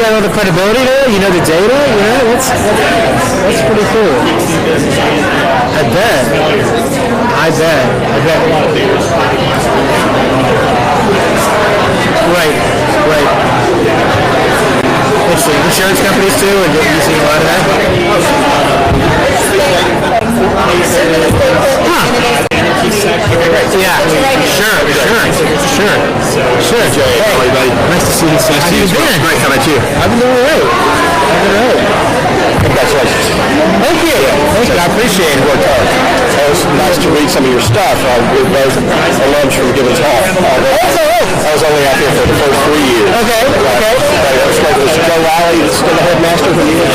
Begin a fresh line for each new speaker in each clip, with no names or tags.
got all the credibility there. You know the data. That's pretty cool. I bet. Right. Interesting. Insurance companies too, and you see a lot of that. Yeah. Sure. Jay, hey, everybody. Nice to see you. How you doing? Great. How about you? I've been doing all right. Congratulations. Thank you. I appreciate it. Worked hard. It was nice to read some of your stuff. We both alums from Gibbons Hall. I was only out here for the first 3 years. Okay. Was Joe Riley still the headmaster when you were?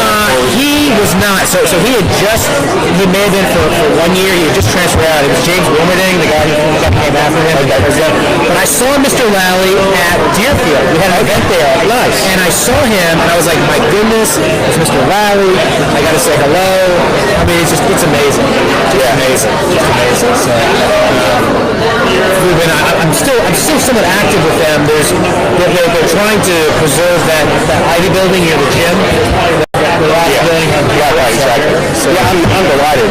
He was not. So he may have been for 1 year. He had just transferred out. It was James Wilmerding, the guy who came after him. But I saw Mr. Lally at Deerfield. We had an event there. Nice. And I saw him, and I was like, my goodness, it's Mr. Lally. I got to say hello. I mean, it's amazing. Amazing. So, I'm still somewhat active with them. They're trying to preserve that Ivy building near the gym. The last building. Right, exactly. So I'm delighted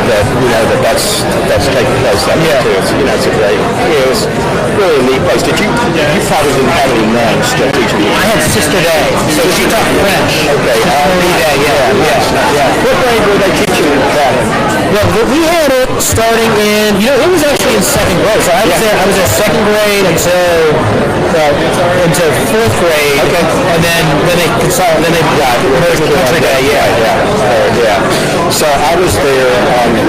that's taking place. Too. It's a great. It was really a neat place. You probably didn't have any nuns still teaching you? I had Sister Day, so she taught French. Okay. Yeah. What grade were they teaching that in? Well, we had it starting in. It was actually in second grade. So I was there second grade until 4th grade. Okay. And then they consolidated. Then they merged with Country Day. Yeah. So I was there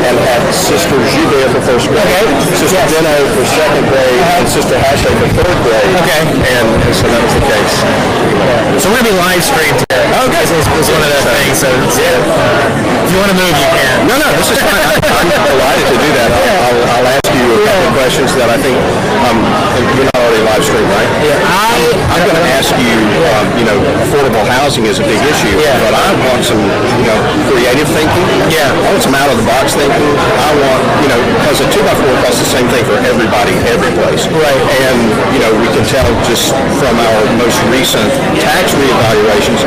and had Sister Joubert for first grade. Okay. Sister Deno for second grade and Sister Hashay for 3rd grade. Okay. And so that was the case. So we're gonna be live streamed here. Okay. It's one of those things. So if you want to move, you can. No, this is fine. I'm delighted to do that. I'll ask you a couple of questions that I think you're not already live streamed, right? Yeah. I'm going to ask you. Affordable housing is a big issue, but I want some, creative thinking. Yeah. I want some out of the box thinking. I want, because a 2x4 costs the same thing for everybody, every place. Right. And we can tell just from our most recent tax reevaluations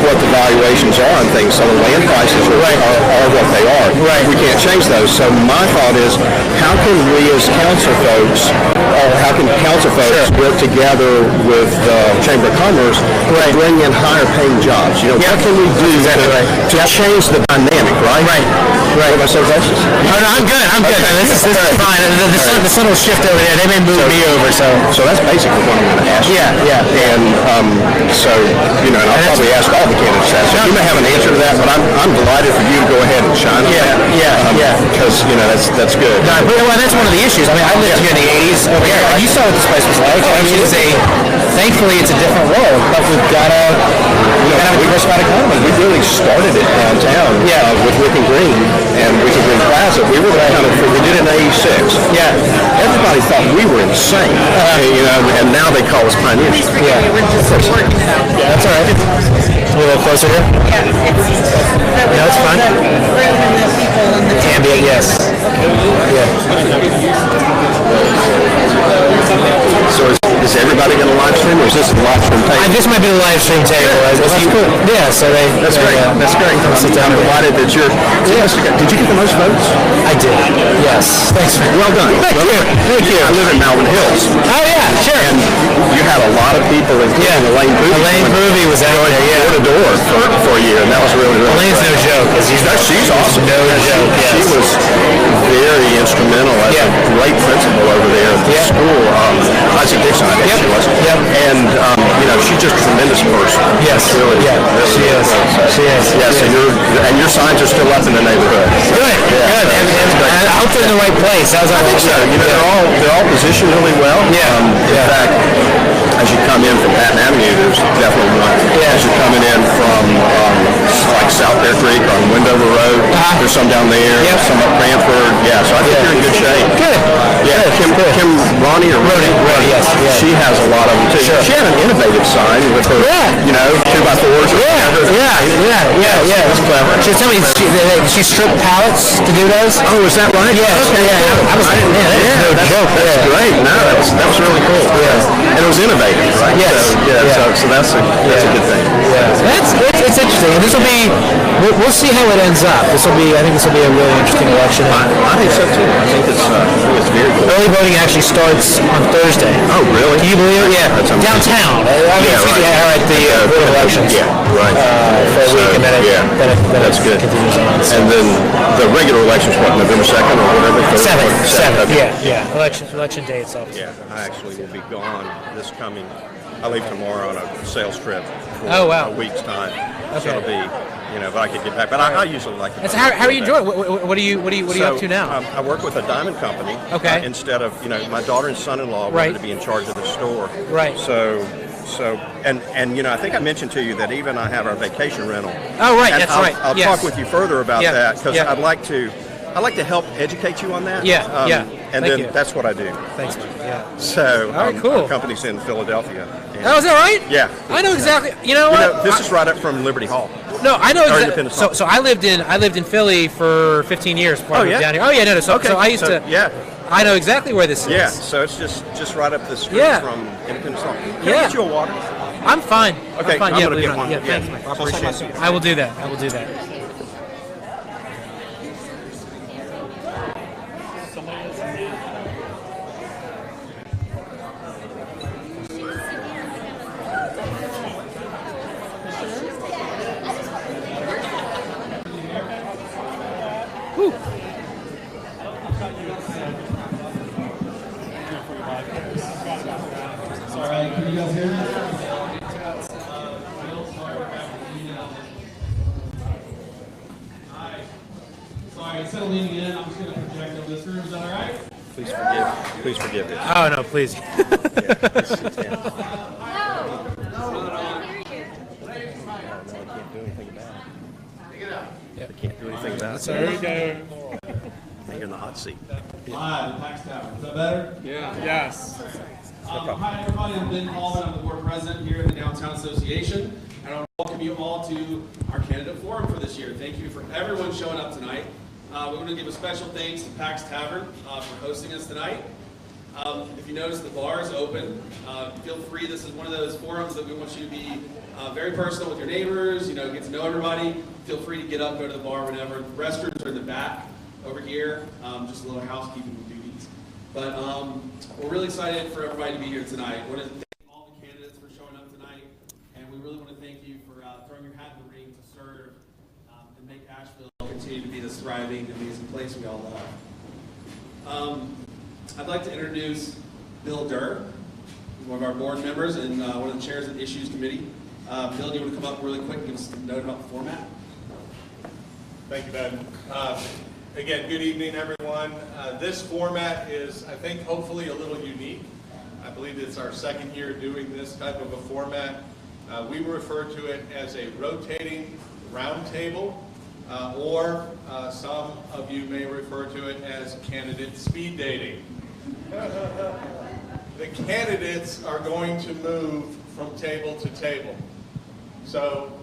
what the valuations are on things. So the land prices are what they are. Right. We can't change those. So my thought is, how can we as council folks, or how can council folks work together with the Chamber of Commerce to bring in higher paying jobs? What can we do to change the dynamic, right? Right. Am I so racist? No, I'm good. This is fine. The sun will shift over there. They may move me over. So that's basically what I'm going to ask. Yeah. And and I'll probably ask all the candidates that. So you may have an answer to that, but I'm delighted for you to go ahead and shine on that. Because that's good. No, well, that's one of the issues. I mean, I lived here in the 80s over here. You saw what this place was like. I mean, thankfully it's a different world, but we've got to have a diversified economy. We really started it downtown with Wicken Green and Wicken Green Plaza. We were we did it in 86. Yeah. Everybody thought we were insane. And now they call us pioneers. Yeah. That's all right. A little closer here? Yeah. It's fine. Ambient, yes. Yeah. So is everybody going to live stream, or is this a live stream table? This might be the live stream table. That's cool. Yeah, so that's great. That's great. Sit down. I'm delighted that you're. Did you get the most votes? I did. Yes. Thanks. Well done. Thank you. I live in Malvern Hills. Oh yeah, sure. And you had a lot of people, including Elaine Booby. Elaine Booby was out there, door to door for a year, and that was really Elaine's no joke. She's awesome. No joke. She was very instrumental as a great principal over there at the school. Isaac Dixon, I think she was. Yep. And she's just a tremendous person. Yes. Really. Yeah. She is. Yeah. So your signs are still up in the neighborhood. Good. Good. And I hope they're in the right place. I think so. They're all positioned really well. In fact, as you come in from Patton Avenue, there's definitely one. As you're coming in from like South Bear Creek on Wendover Road, there's some down there, some up Cranford. Yeah, so I think you're in good shape. Good. Yeah, Kim Ronnie or Ronnie, yes. She has a lot of them too. Sure. She had an innovative sign with her, 2x4s. Yeah. That's clever. She was telling me she stripped pallets to do those. Oh, is that right? Yeah. Okay. That's great. No, that was really cool. Yeah. And it was innovative, right? Yes. So that's a good thing. Yeah. and this will be. We'll see how it ends up. I think this will be a really interesting election.
I think so too. I think it's very cool.
Early voting actually starts on Thursday.
Oh, really?
Can you believe it? Yeah, downtown. At the Board of Elections.
Yeah, right.
For a week, and then it
that's good.
continues on. So.
And then the regular elections, what, November 2nd or whatever?
7th.
Okay.
Yeah. Election day itself.
Yeah, I actually will be gone this coming. I leave tomorrow on a sales trip for a week's time.
Okay.
So it'll be, but I could get back. But I usually like to.
So how are you enjoying? What are you up to now?
I work with a diamond company.
Okay.
Instead of my daughter and son-in-law wanted to be in charge of the store.
Right.
So and I think I mentioned to you that even I have our vacation rental.
Oh right,
and
that's right.
I'll talk with you further about that because I'd like to help educate you on that.
Yeah.
And then that's what I do.
Thanks. Yeah.
So
all right, cool.
Our company's in Philadelphia.
Oh, is that right?
Yeah.
I know exactly. You know what?
This is right up from Liberty Hall.
No, I know exactly. So I lived in Philly for 15 years.
Oh yeah.
Down here. Oh yeah, no. So I used to.
Yeah.
I know exactly where this is.
Yeah. So it's just right up the street from Independence Hall. Can I get you a water?
I'm fine.
Okay.
I'm fine.
I'm gonna get one.
Yeah. Thanks, Mike. I appreciate it. I will do that.
Alright, can you guys hear me? Sorry, instead of leaning in, I'm just going to project over this room. Is that alright?
Please forgive this.
Oh no, please.
I can't do anything about it.
There we go.
You're in the hot seat.
Live, the Pax Tower. Is that better?
Yeah. Yes.
Hi everybody, I'm Ben Coleman. I'm the board president here at the Downtown Association. And I want to welcome you all to our candidate forum for this year. Thank you for everyone showing up tonight. We want to give a special thanks to Pax Tavern for hosting us tonight. If you notice, the bar is open. Feel free. This is one of those forums that we want you to be very personal with your neighbors, get to know everybody. Feel free to get up, go to the bar whenever. The restrooms are in the back over here. Just a little housekeeping duties. But we're really excited for everybody to be here tonight. I want to thank all the candidates for showing up tonight. And we really want to thank you for throwing your hat in the ring to serve and make Asheville continue to be this thriving, amazing place we all love. I'd like to introduce Bill Durr, one of our board members and one of the chairs of the Issues Committee. Bill, do you want to come up really quick and give us a note about the format?
Thank you, Ben. Again, good evening, everyone. This format is, I think, hopefully a little unique. I believe it's our second year doing this type of a format. We refer to it as a rotating roundtable, or some of you may refer to it as candidate speed dating. The candidates are going to move from table to table. So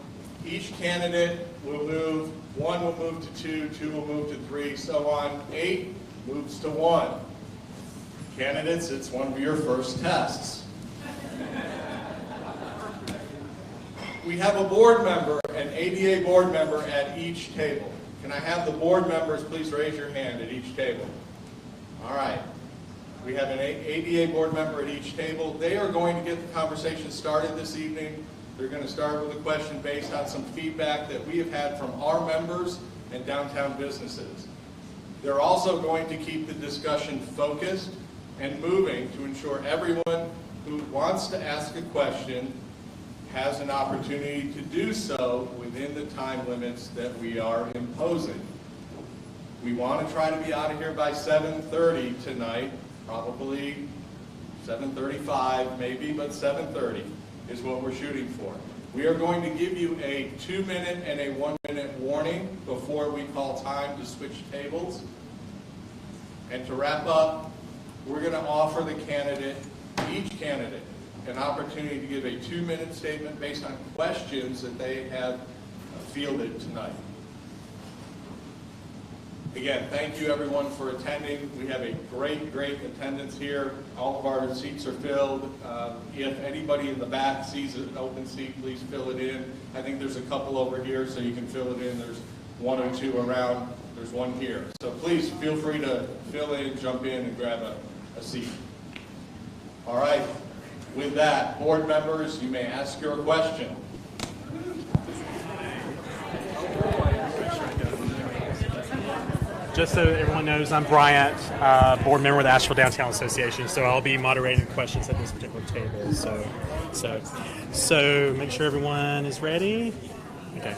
each candidate will move, one will move to two, two will move to three, so on. 8 moves to 1. Candidates, it's one of your first tests. We have a board member, an ADA board member at each table. Can I have the board members please raise your hand at each table? All right. We have an ADA board member at each table. They are going to get the conversation started this evening. They're going to start with a question based on some feedback that we have had from our members and downtown businesses. They're also going to keep the discussion focused and moving to ensure everyone who wants to ask a question has an opportunity to do so within the time limits that we are imposing. We want to try to be out of here by 7:30 tonight, probably 7:35 maybe, but 7:30 is what we're shooting for. We are going to give you a 2-minute and a 1-minute warning before we call time to switch tables. And to wrap up, we're going to offer the candidate, each candidate, an opportunity to give a 2-minute statement based on questions that they have fielded tonight. Again, thank you everyone for attending. We have a great attendance here. All of our seats are filled. If anybody in the back sees an open seat, please fill it in. I think there's a couple over here, so you can fill it in. There's one or two around. There's one here. So please feel free to fill in, jump in, and grab a seat. All right. With that, board members, you may ask your question.
Just so everyone knows, I'm Bryant, board member with the Asheville Downtown Association, so I'll be moderating questions at this particular table. So make sure everyone is ready. Okay.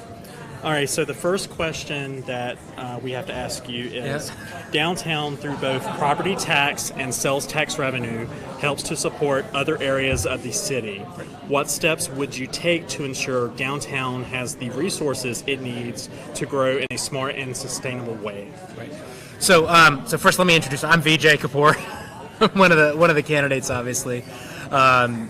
All right, so the first question that we have to ask you is, downtown through both property tax and sales tax revenue helps to support other areas of the city. What steps would you take to ensure downtown has the resources it needs to grow in a smart and sustainable way?
Right. So first, let me introduce. I'm Vijay Kapoor, one of the candidates, obviously, I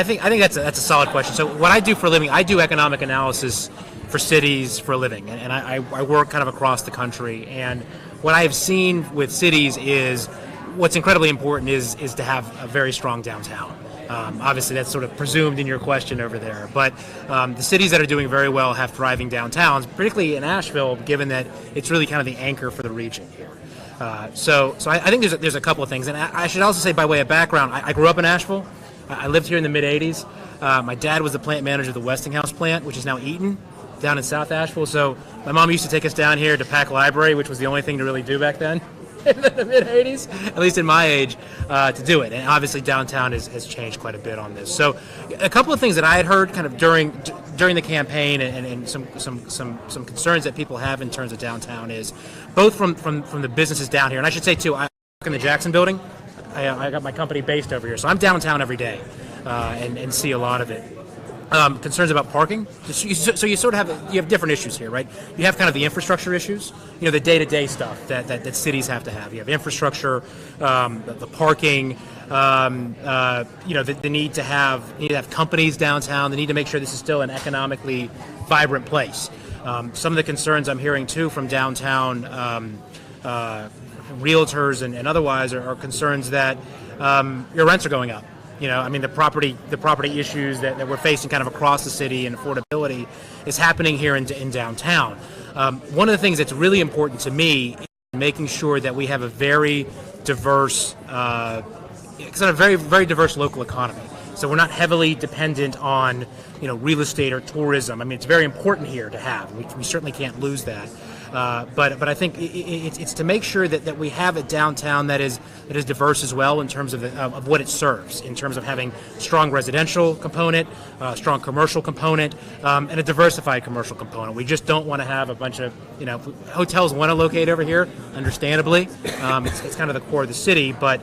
think that's a solid question. So what I do for a living, I do economic analysis for cities for a living, and I work kind of across the country. And what I have seen with cities is what's incredibly important is to have a very strong downtown. Obviously, that's sort of presumed in your question over there. But the cities that are doing very well have thriving downtowns, particularly in Asheville, given that it's really kind of the anchor for the region here. So I think there's a couple of things. And I should also say, by way of background, I grew up in Asheville. I lived here in the mid-'80s. My dad was the plant manager of the Westinghouse plant, which is now Eaton, down in South Asheville. So my mom used to take us down here to Pack Library, which was the only thing to really do back then in the mid-'80s, at least in my age, to do it. And obviously downtown has changed quite a bit on this. So a couple of things that I had heard kind of during the campaign and some concerns that people have in terms of downtown is both from the businesses down here. And I should say, too, I work in the Jackson building. I got my company based over here, so I'm downtown every day and see a lot of it. Concerns about parking. So you sort of have different issues here, right? You have kind of the infrastructure issues, the day-to-day stuff that cities have to have. You have infrastructure, the parking, the need to have companies downtown. The need to make sure this is still an economically vibrant place. Some of the concerns I'm hearing too from downtown realtors and otherwise are concerns that your rents are going up. The property issues that we're facing kind of across the city and affordability is happening here in downtown. One of the things that's really important to me is making sure that we have a very diverse, very, very diverse local economy. So we're not heavily dependent on, real estate or tourism. It's very important here to have. We certainly can't lose that. But I think it's to make sure that we have a downtown that is diverse as well in terms of what it serves, in terms of having strong residential component, strong commercial component, and a diversified commercial component. We just don't want to have a bunch of hotels want to locate over here, understandably. It's kind of the core of the city, but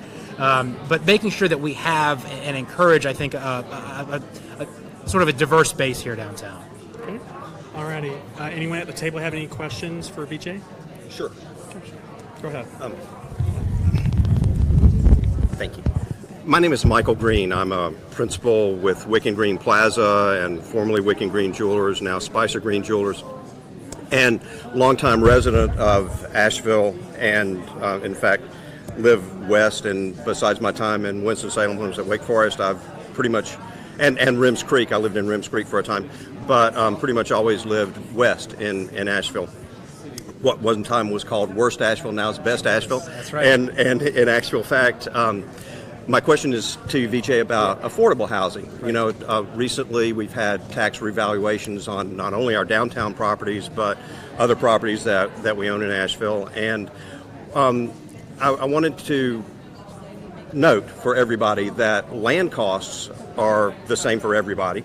making sure that we have and encourage, I think, a sort of a diverse base here downtown.
Okay. Alrighty. Anyone at the table have any questions for BJ?
Sure.
Go ahead.
Thank you. My name is Michael Green. I'm a principal with Wicken Green Plaza and formerly Wicken Green Jewelers, now Spicer Green Jewelers, and longtime resident of Asheville, and in fact live west. And besides my time in Winston-Salem when I was at Wake Forest, I've pretty much and Rims Creek. I lived in Rims Creek for a time, but pretty much always lived west in Asheville. What one time was called Worst Asheville, now is Best Asheville.
That's right.
And in actual fact, my question is to you, Vijay, about affordable housing. Recently we've had tax revaluations on not only our downtown properties, but other properties that we own in Asheville. And I wanted to note for everybody that land costs are the same for everybody,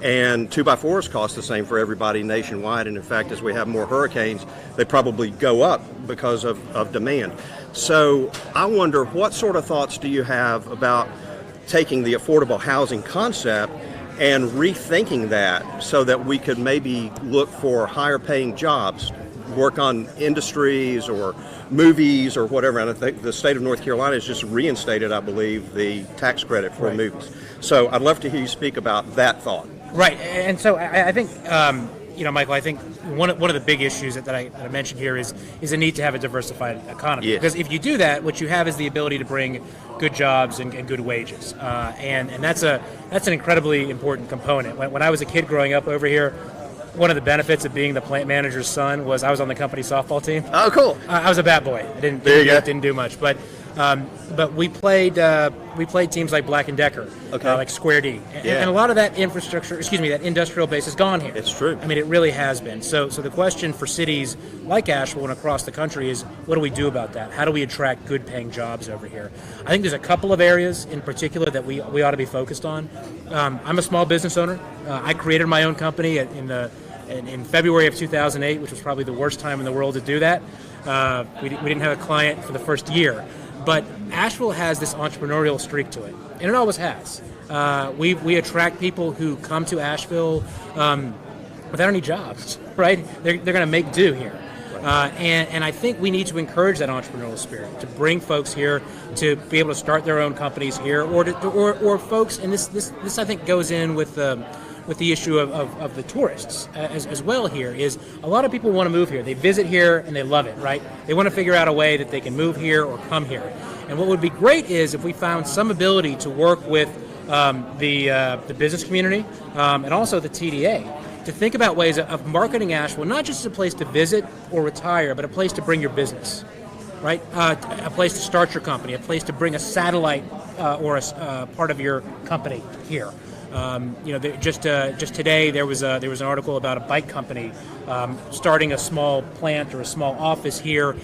and 2x4s cost the same for everybody nationwide. And in fact, as we have more hurricanes, they probably go up because of demand. So I wonder, what sort of thoughts do you have about taking the affordable housing concept and rethinking that so that we could maybe look for higher paying jobs, work on industries or movies or whatever? And I think the state of North Carolina has just reinstated, I believe, the tax credit for movies. So I'd love to hear you speak about that thought.
Right, and so I think
Michael, I think one of the big issues that I mentioned here is a need to have a diversified economy.
Yes.
Because if you do that, what you have is the ability to bring good jobs and good wages, and that's an incredibly important component. When I was a kid growing up over here, one of the benefits of being the plant manager's son was I was on the company softball team.
Oh, cool.
I was a bat boy. I didn't do much, but we played teams like Black and Decker, like Square D, and a lot of that infrastructure, that industrial base is gone here.
It's true.
I mean, it really has been. So the question for cities like Asheville and across the country is, what do we do about that? How do we attract good-paying jobs over here? I think there's a couple of areas in particular that we ought to be focused on. I'm a small business owner. I created my own company in February of 2008, which was probably the worst time in the world to do that. We didn't have a client for the first year. But Asheville has this entrepreneurial streak to it, and it always has. We attract people who come to Asheville without any jobs, right? They're going to make do here. And I think we need to encourage that entrepreneurial spirit, to bring folks here to be able to start their own companies here, or folks, and this I think goes in with the issue of the tourists as well here, is a lot of people want to move here. They visit here and they love it, right? They want to figure out a way that they can move here or come here. And what would be great is if we found some ability to work with the business community and also the TDA to think about ways of marketing Asheville, not just as a place to visit or retire, but a place to bring your business, right? A place to start your company, a place to bring a satellite or a part of your company here. Just today there was an article about a bike company starting a small plant or a small office here,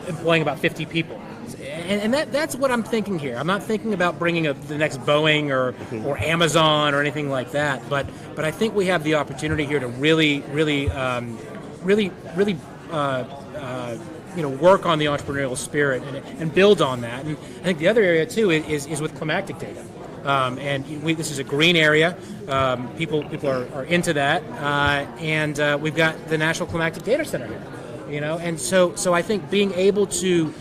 employing about 50 people, and that's what I'm thinking here. I'm not thinking about bringing the next Boeing or Amazon or anything like that, but I think we have the opportunity here to really work on the entrepreneurial spirit and build on that. And I think the other area too is with climatic data. This is a green area. People are into that, and we've got the National Climatic Data Center here. And so I think being able to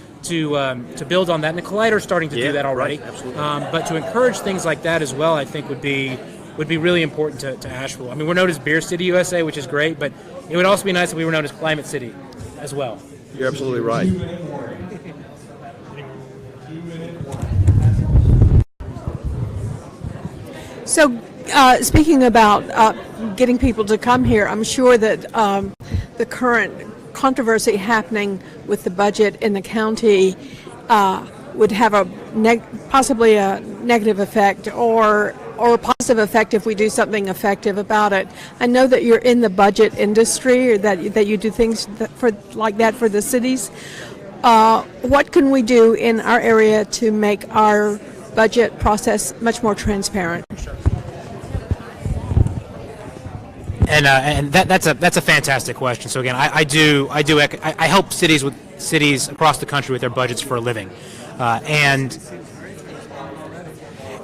build on that, and the Collider's starting to do that already.
Right, absolutely.
But to encourage things like that as well, I think would be really important to Asheville. I mean, we're known as Beer City, USA, which is great, but it would also be nice if we were known as Climate City as well.
You're absolutely right.
So, speaking about getting people to come here, I'm sure that the current controversy happening with the budget in the county would have possibly a negative effect or a positive effect if we do something effective about it. I know that you're in the budget industry, or that you do things like that for the cities. What can we do in our area to make our budget process much more transparent?
And that's a fantastic question. So again, I help cities across the country with their budgets for a living, and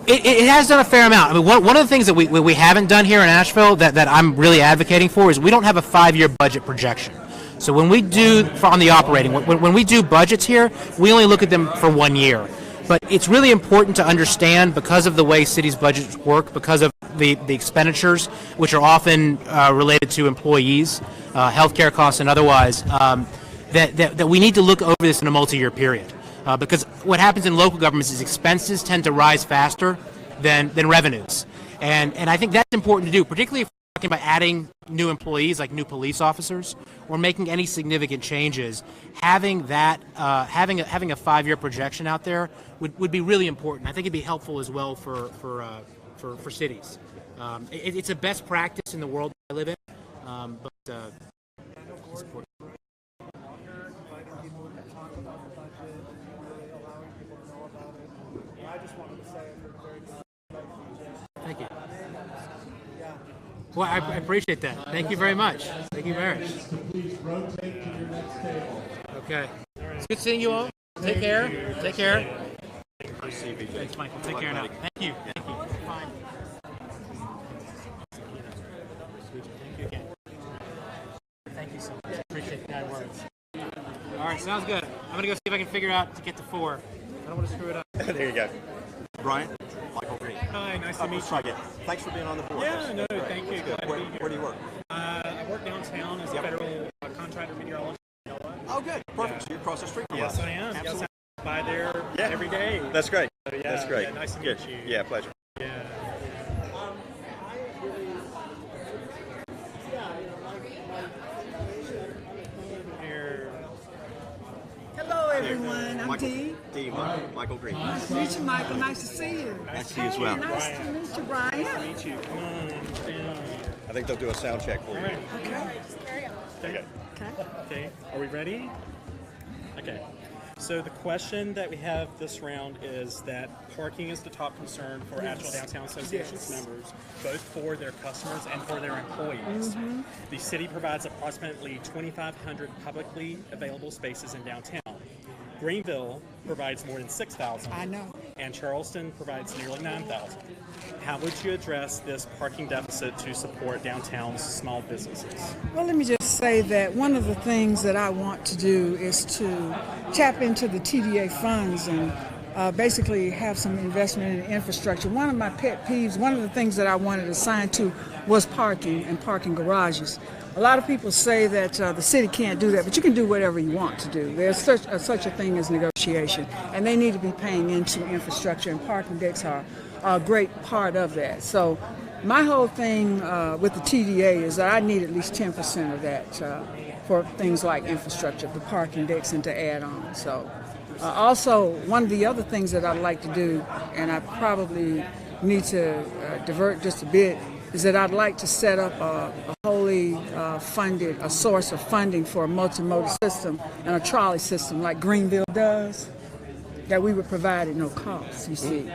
it has done a fair amount. I mean, one of the things that we haven't done here in Asheville that I'm really advocating for is we don't have a 5-year budget projection. So when we do on the operating, when we do budgets here, we only look at them for 1 year. But it's really important to understand, because of the way cities' budgets work, because of the expenditures, which are often related to employees, healthcare costs, and otherwise, that we need to look over this in a multi-year period. Because what happens in local governments is expenses tend to rise faster than revenues. And I think that's important to do, particularly if we're talking about adding new employees, like new police officers, or making any significant changes. Having that, having a 5-year projection out there would be really important. I think it'd be helpful as well for cities. It's a best practice in the world I live in, but it's important. Thank you. Well, I appreciate that. Thank you very much. Thank you very much.
Please rotate to your next table.
Okay. It's good seeing you all. Take care. Take care. Thanks, Michael. Take care now. Thank you. Thank you. Fine. Thank you again. Thank you so much. Appreciate the kind words. All right, sounds good. I'm going to go see if I can figure out to get to 4. I don't want to screw it up.
There you go. Brian, Michael Green.
Hi, nice to meet you.
Thanks for being on the board.
Yeah, no, thank you. Glad to be here.
Where do you work?
I work downtown as a federal contractor meteorologist.
Oh, good. Perfect. So you're across the street from
Yes,
us.
I am. Yes,
Absolutely.
I'm by there
Yeah.
every day.
That's great.
So, yeah,
That's great.
yeah, nice to
Good.
meet you.
Yeah, pleasure.
Yeah. Here.
Hello, everyone. I'm
Michael,
Dee.
Michael Green.
Nice to meet you, Michael. Nice to see you.
Nice to see you as well.
Nice to meet you, Brian.
Meet you. Come on down.
I think they'll do a sound check for you.
All right.
Okay.
Okay. Are we ready? Okay. So the question that we have this round is that parking is the top concern for Asheville Downtown Association's members, both for their customers and for their employees. The city provides approximately 2,500 publicly available spaces in downtown. Greenville provides more than 6,000.
I know.
And Charleston provides nearly 9,000. How would you address this parking deficit to support downtown's small businesses?
Well, let me just say that one of the things that I want to do is to tap into the TDA funds and basically have some investment in infrastructure. One of my pet peeves, one of the things that I wanted to assign to was parking and parking garages. A lot of people say that the city can't do that, but you can do whatever you want to do. There's such a thing as negotiation, and they need to be paying into infrastructure, and parking decks are a great part of that. So my whole thing with the TDA is that I need at least 10% of that for things like infrastructure, the parking decks, and to add on. So also, one of the other things that I'd like to do, and I probably need to divert just a bit, is that I'd like to set up a wholly funded, a source of funding for a multimodal system and a trolley system like Greenville does, that we would provide at no cost, you see.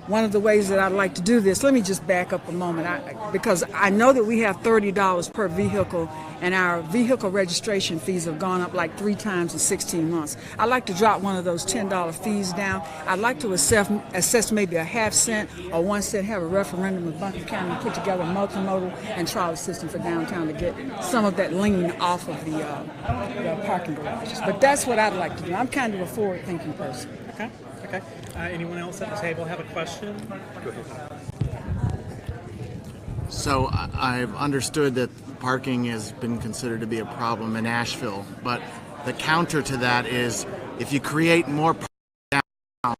One of the ways that I'd like to do this, let me just back up a moment, because I know that we have $30 per vehicle, and our vehicle registration fees have gone up like 3 times in 16 months. I'd like to drop one of those $10 fees down. I'd like to assess maybe a half-cent or 1 cent, have a referendum with Buncombe County and put together a multimodal and trolley system for downtown to get some of that lean off of the parking garages. But that's what I'd like to do. I'm kind of a forward-thinking person.
Okay. Okay. Anyone else at the table have a question?
Go ahead.
So I've understood that parking has been considered to be a problem in Asheville, but the counter to that is if you create more parking downtown,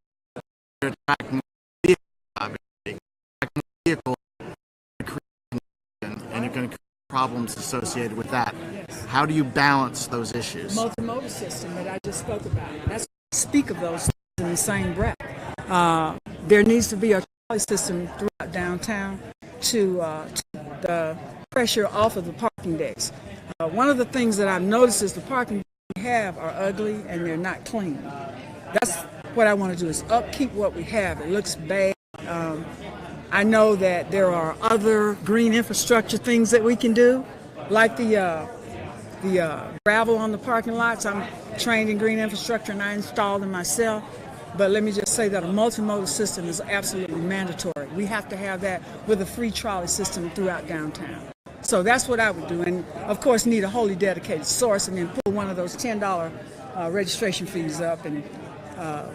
you attract more vehicles, obviously. Vehicles, and you're going to create problems associated with that.
Yes.
How do you balance those issues?
Multimodal system that I just spoke about. That's speak of those in the same breath. There needs to be a trolley system throughout downtown to the pressure off of the parking decks. One of the things that I've noticed is the parking decks we have are ugly and they're not clean. That's what I want to do, is upkeep what we have. It looks bad. I know that there are other green infrastructure things that we can do, like the gravel on the parking lots. I'm trained in green infrastructure and I installed them myself. But let me just say that a multimodal system is absolutely mandatory. We have to have that with a free trolley system throughout downtown. So that's what I would do. And of course need a wholly dedicated source and then pull one of those $10 registration fees up and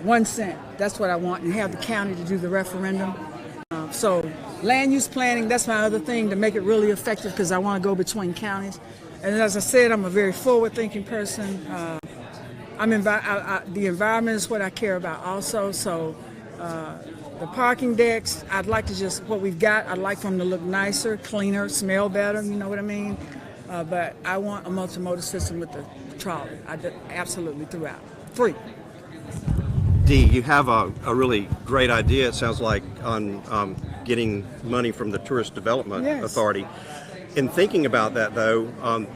1 cent. That's what I want, and have the county to do the referendum. So land use planning, that's my other thing, to make it really effective, because I want to go between counties. And as I said, I'm a very forward-thinking person. The environment is what I care about also. So the parking decks, I'd like to just, what we've got, I'd like for them to look nicer, cleaner, smell better, you know what I mean? But I want a multimodal system with the trolley, absolutely throughout, free.
Dee, you have a really great idea, it sounds like, on getting money from the Tourist Development
Yes.
Authority. In thinking about that, though,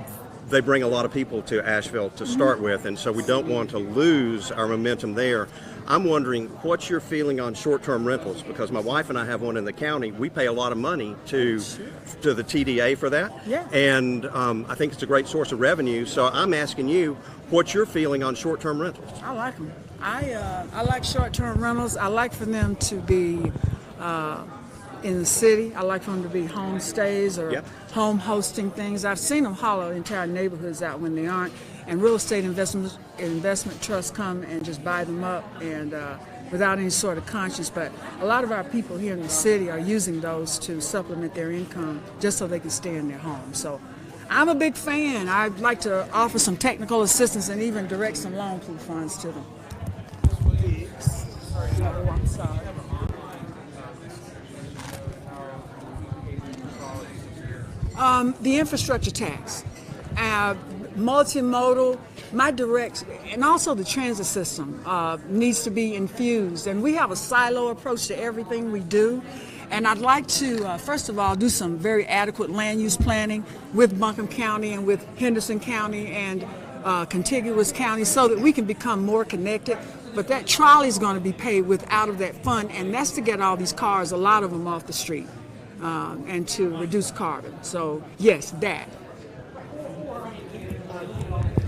they bring a lot of people to Asheville to start with, and so we don't want to lose our momentum there. I'm wondering, what's your feeling on short-term rentals? Because my wife and I have one in the county. We pay a lot of money to the TDA for that,
Yeah.
and I think it's a great source of revenue. So I'm asking you, what's your feeling on short-term rentals?
I like them. I like short-term rentals. I like for them to be in the city. I like for them to be homestays or
Yep.
home hosting things. I've seen them hollow entire neighborhoods out when they aren't. And real estate investment trusts come and just buy them up, and without any sort of conscience. But a lot of our people here in the city are using those to supplement their income just so they can stay in their homes. So I'm a big fan. I'd like to offer some technical assistance and even direct some loan pool funds to them. Oh, I'm sorry. The infrastructure tax, multimodal, and also the transit system needs to be infused. And we have a silo approach to everything we do. And I'd like to, first of all, do some very adequate land use planning with Buncombe County and with Henderson County and contiguous counties so that we can become more connected. But that trolley is going to be paid with out of that fund, and that's to get all these cars, a lot of them, off the street and to reduce carbon. So, yes, that.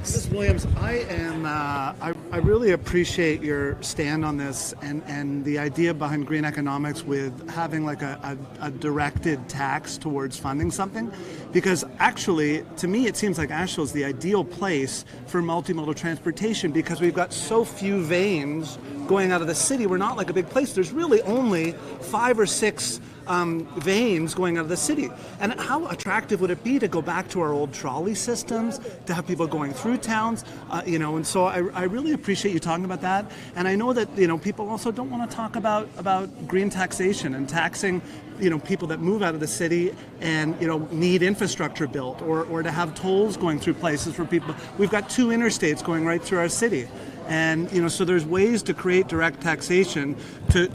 Mrs. Williams, I really appreciate your stand on this and the idea behind green economics with having like a directed tax towards funding something, because actually, to me, it seems like Asheville is the ideal place for multimodal transportation because we've got so few veins going out of the city. We're not like a big place. There's really only 5 or 6 veins going out of the city. And how attractive would it be to go back to our old trolley systems, to have people going through towns, and so I really appreciate you talking about that. And I know that, people also don't want to talk about green taxation and taxing, people that move out of the city and, need infrastructure built or to have tolls going through places for people. We've got 2 interstates going right through our city. And, so there's ways to create direct taxation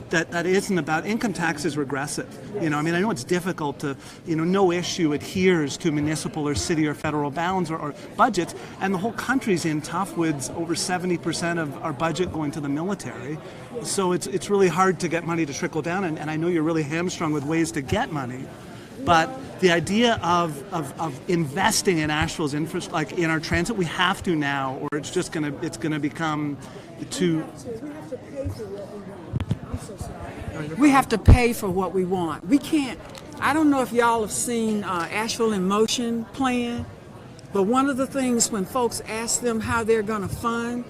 that isn't about income tax is regressive. I know it's difficult to, no issue adheres to municipal or city or federal bounds or budgets. And the whole country's in tough with over 70% of our budget going to the military. So it's really hard to get money to trickle down. And I know you're really hamstrung with ways to get money. But the idea of investing in Asheville's infrastructure, like in our transit, we have to now, or it's gonna become too.
We have to pay for what we want. We can't. I don't know if y'all have seen Asheville in Motion plan, but one of the things when folks ask them how they're going to fund,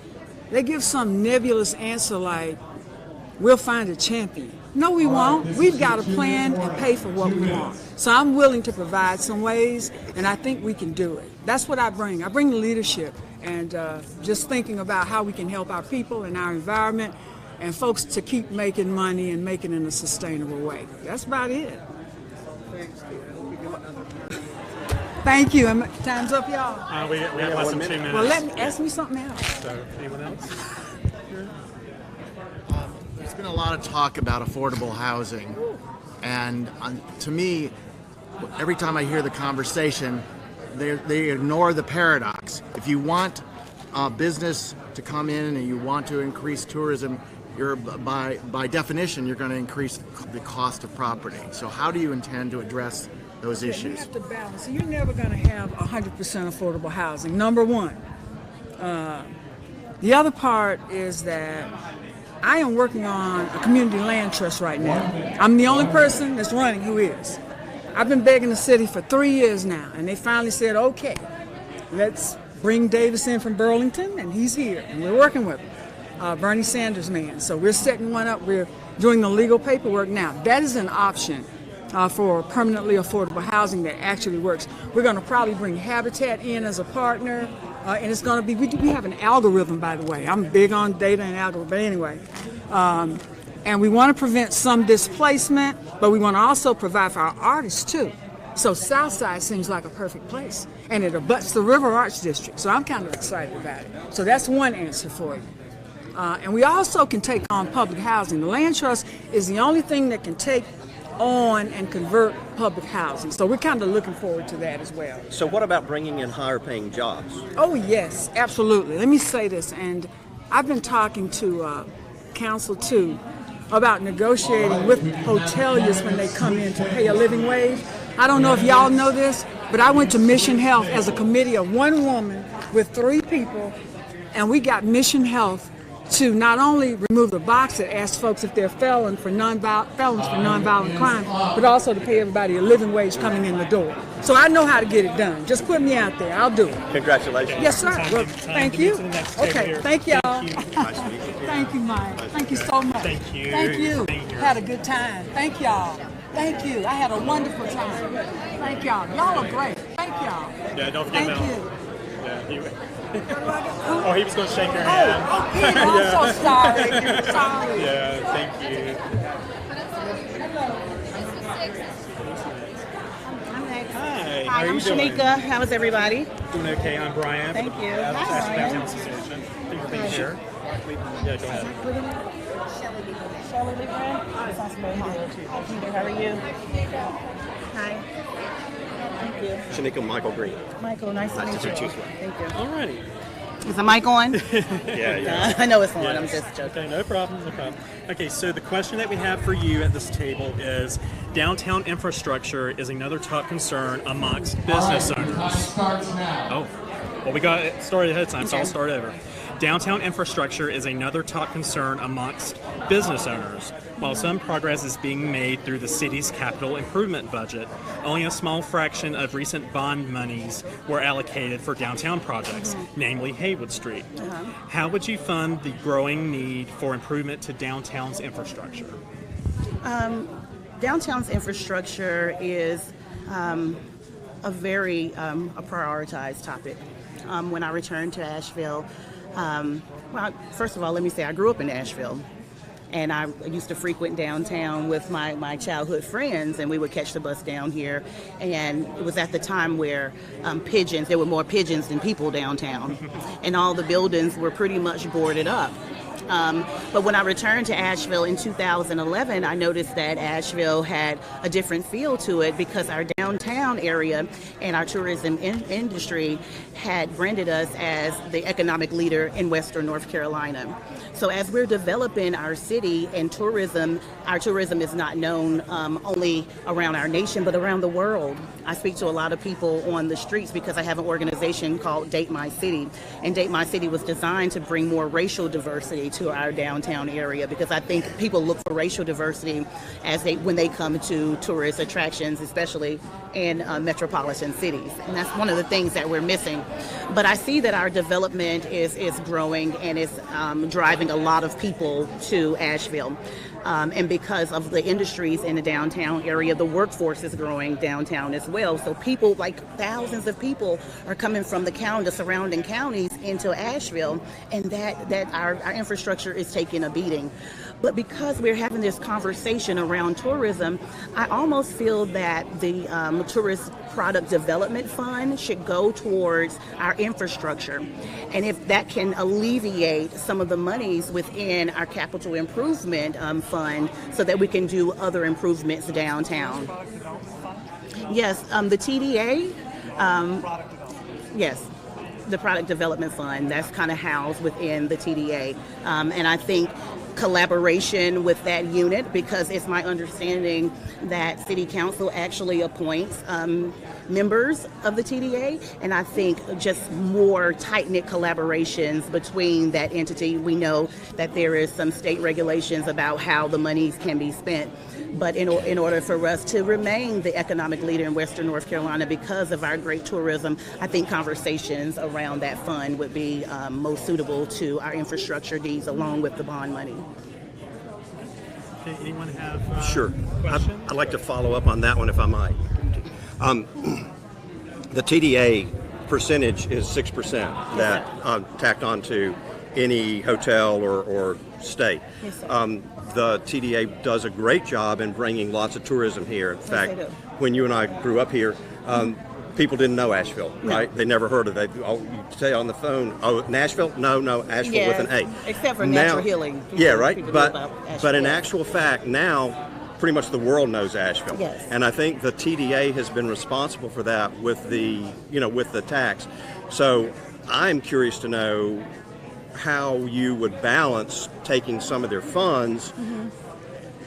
they give some nebulous answer like, "We'll find a champion." No, we won't. We've got to plan and pay for what we want. So I'm willing to provide some ways, and I think we can do it. That's what I bring. I bring the leadership and just thinking about how we can help our people and our environment and folks to keep making money and make it in a sustainable way. That's about it. Thank you. Time's up, y'all.
We have less than 2 minutes.
Well, ask me something else.
So, anyone else?
There's been a lot of talk about affordable housing, and to me, every time I hear the conversation, they ignore the paradox. If you want business to come in and you want to increase tourism, you're by definition you're going to increase the cost of property. So how do you intend to address those issues?
You have to balance. You're never going to have 100% affordable housing. Number one. The other part is that I am working on a community land trust right now. I'm the only person that's running who is. I've been begging the city for 3 years now, and they finally said, okay, let's bring Davis in from Burlington, and he's here, and we're working with him, Bernie Sanders' man. So we're setting one up. We're doing the legal paperwork now. That is an option for permanently affordable housing that actually works. We're going to probably bring Habitat in as a partner. And it's going to be, we have an algorithm, by the way. I'm big on data and algorithm, but anyway. And we want to prevent some displacement, but we want to also provide for our artists, too. So Southside seems like a perfect place. And it abuts the River Arts District, so I'm kind of excited about it. So that's one answer for you. And we also can take on public housing. The Land Trust is the only thing that can take on and convert public housing. So we're kind of looking forward to that as well.
So what about bringing in higher paying jobs?
Oh, yes, absolutely. Let me say this, and I've been talking to council too about negotiating with hoteliers when they come in to pay a living wage. I don't know if y'all know this, but I went to Mission Health as a committee of one woman with 3 people, and we got Mission Health to not only remove the box that asks folks if they're felons for nonviolent crime, but also to pay everybody a living wage coming in the door. So I know how to get it done. Just put me out there. I'll do it.
Congratulations.
Yes, sir. Well, thank you. Okay, thank y'all. Thank you, Mike. Thank you so much.
Thank you.
Thank you. Had a good time. Thank y'all. Thank you. I had a wonderful time. Thank y'all. Y'all are great. Thank Thank y'all.
Yeah, don't forget
Thank
Mel.
you.
Yeah, he,
What do I do?
oh, he was going to shake your hand.
I'm so sorry. Sorry.
Yeah, thank you. Hi, how are
I'm
you doing?
Shanika. How is everybody?
Doing okay. I'm Brian.
Thank you.
Hi,
Hi,
Downtown Association. Thank you for being here. Yeah, go ahead.
Shelley Lieberman. Sounds familiar. Hi, Peter. How are you? Hi. Thank you.
Shanika Michael Green.
Michael, nice to meet you.
you.
Thank you.
Alrighty.
Is the mic on?
Yeah.
I know it's on.
Yes.
I'm just joking.
Okay, no problem, no problem. Okay, so the question that we have for you at this table is, downtown infrastructure is another top concern amongst business owners.
Time starts now.
Oh, well, we got it started ahead of time, so I'll start over. Downtown infrastructure is another top concern amongst business owners. While some progress is being made through the city's capital improvement budget, only a small fraction of recent bond monies were allocated for downtown projects, namely Haywood Street. How would you fund the growing need for improvement to downtown's infrastructure?
Downtown's infrastructure is a very a prioritized topic. When I returned to Asheville, well, first of all, let me say I grew up in Asheville. And I used to frequent downtown with my childhood friends, and we would catch the bus down here. And it was at the time where there were more pigeons than people downtown. And all the buildings were pretty much boarded up. But when I returned to Asheville in 2011, I noticed that Asheville had a different feel to it because our downtown area and our tourism industry had branded us as the economic leader in Western North Carolina. So as we're developing our city and tourism, our tourism is not known only around our nation, but around the world. I speak to a lot of people on the streets because I have an organization called Date My City. And Date My City was designed to bring more racial diversity to our downtown area, because I think people look for racial diversity when they come to tourist attractions, especially in metropolitan cities. And that's one of the things that we're missing. But I see that our development is growing and is driving a lot of people to Asheville. And because of the industries in the downtown area, the workforce is growing downtown as well. So people, like thousands of people, are coming from the surrounding counties into Asheville, and that our infrastructure is taking a beating. But because we're having this conversation around tourism, I almost feel that the Tourist Product Development Fund should go towards our infrastructure. And if that can alleviate some of the monies within our capital improvement fund so that we can do other improvements downtown. Yes, the TDA, yes, the Product Development Fund, that's kind of housed within the TDA. And I think collaboration with that unit, because it's my understanding that City Council actually appoints members of the TDA, and I think just more tight-knit collaborations between that entity. We know that there is some state regulations about how the monies can be spent, but in order for us to remain the economic leader in Western North Carolina because of our great tourism, I think conversations around that fund would be most suitable to our infrastructure needs along with the bond money.
Okay, anyone have
Sure.
questions?
I'd like to follow up on that one if I might. The TDA percentage is 6% that tacked onto any hotel or stay.
Yes, sir.
The TDA does a great job in bringing lots of tourism here. In fact,
they do.
when you and I grew up here, people didn't know Asheville, right? They never heard of it. Oh, you say on the phone, oh, Nashville? No, Asheville with an A.
Except for natural healing.
Yeah, right.
People know
But
about Asheville.
but in actual fact, now pretty much the world knows Asheville.
Yes.
And I think the TDA has been responsible for that with the tax. So I'm curious to know how you would balance taking some of their funds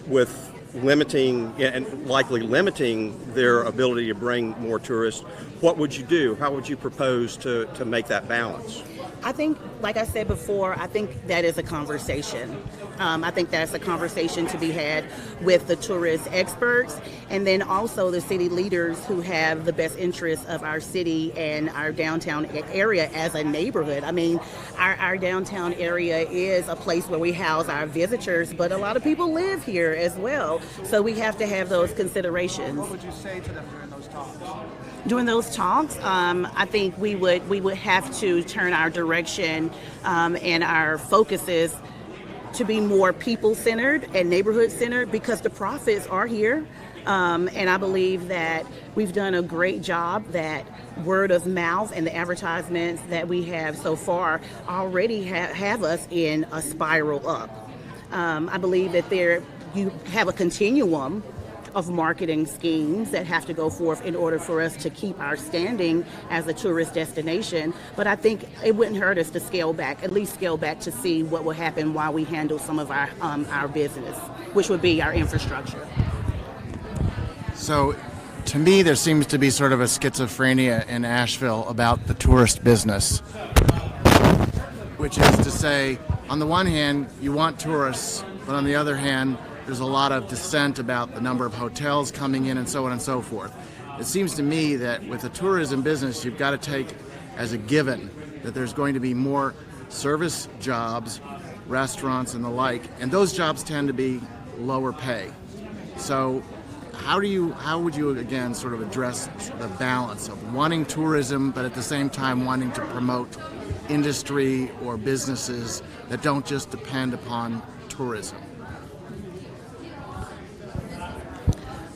with limiting and likely limiting their ability to bring more tourists. What would you do? How would you propose to make that balance?
I think, like I said before, I think that is a conversation. I think that's a conversation to be had with the tourist experts, and then also the city leaders who have the best interests of our city and our downtown area as a neighborhood. I mean, our downtown area is a place where we house our visitors, but a lot of people live here as well. So we have to have those considerations.
What would you say to them during those talks?
during those talks, I think we would have to turn our direction and our focuses to be more people-centered and neighborhood-centered, because the profits are here. And I believe that we've done a great job, that word of mouth and the advertisements that we have so far already have us in a spiral up. I believe that you have a continuum of marketing schemes that have to go forth in order for us to keep our standing as a tourist destination. But I think it wouldn't hurt us to scale back, at least scale back, to see what will happen while we handle some of our business, which would be our infrastructure.
So, to me, there seems to be sort of a schizophrenia in Asheville about the tourist business, which is to say, on the one hand, you want tourists, but on the other hand, there's a lot of dissent about the number of hotels coming in and so on and so forth. It seems to me that with the tourism business, you've got to take as a given that there's going to be more service jobs, restaurants and the like, and those jobs tend to be lower pay. So how would you again sort of address the balance of wanting tourism but at the same time wanting to promote industry or businesses that don't just depend upon tourism?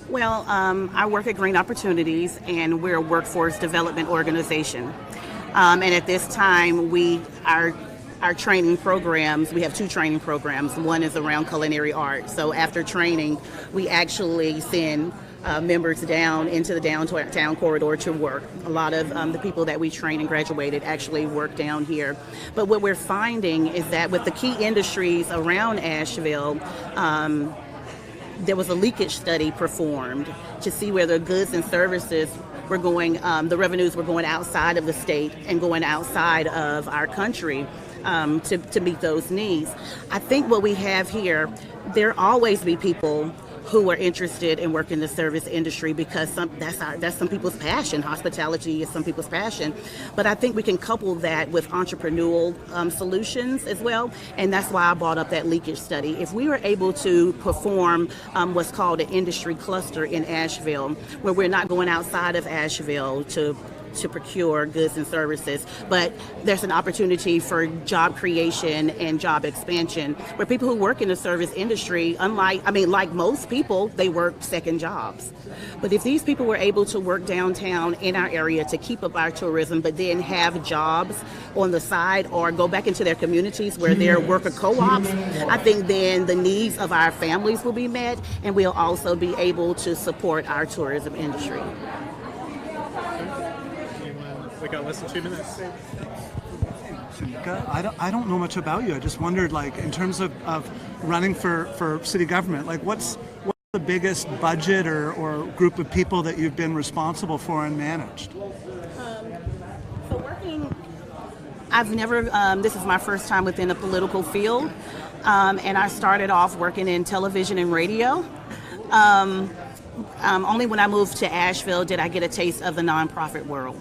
Well, I work at Green Opportunities, and we're a workforce development organization. And at this time, our training programs, we have 2 training programs. One is around culinary art. So after training, we actually send members down into the downtown corridor to work. A lot of the people that we train and graduated actually work down here. But what we're finding is that with the key industries around Asheville, there was a leakage study performed to see where the goods and services were going, the revenues were going outside of the state and going outside of our country to meet those needs. I think what we have here, there always be people who are interested in working in the service industry, because that's some people's passion. Hospitality is some people's passion. But I think we can couple that with entrepreneurial solutions as well, and that's why I brought up that leakage study. If we were able to perform what's called an industry cluster in Asheville, where we're not going outside of Asheville to procure goods and services, but there's an opportunity for job creation and job expansion, where people who work in the service industry, like most people, they work second jobs. But if these people were able to work downtown in our area to keep up our tourism, but then have jobs on the side or go back into their communities where they're worker co-ops, I think then the needs of our families will be met, and we'll also be able to support our tourism industry.
We got less than 2 minutes.
Shanika, I don't know much about you. I just wondered, like, in terms of running for city government, like what's the biggest budget or group of people that you've been responsible for and managed?
I've never, this is my first time within the political field, and I started off working in television and radio. Only when I moved to Asheville did I get a taste of the nonprofit world.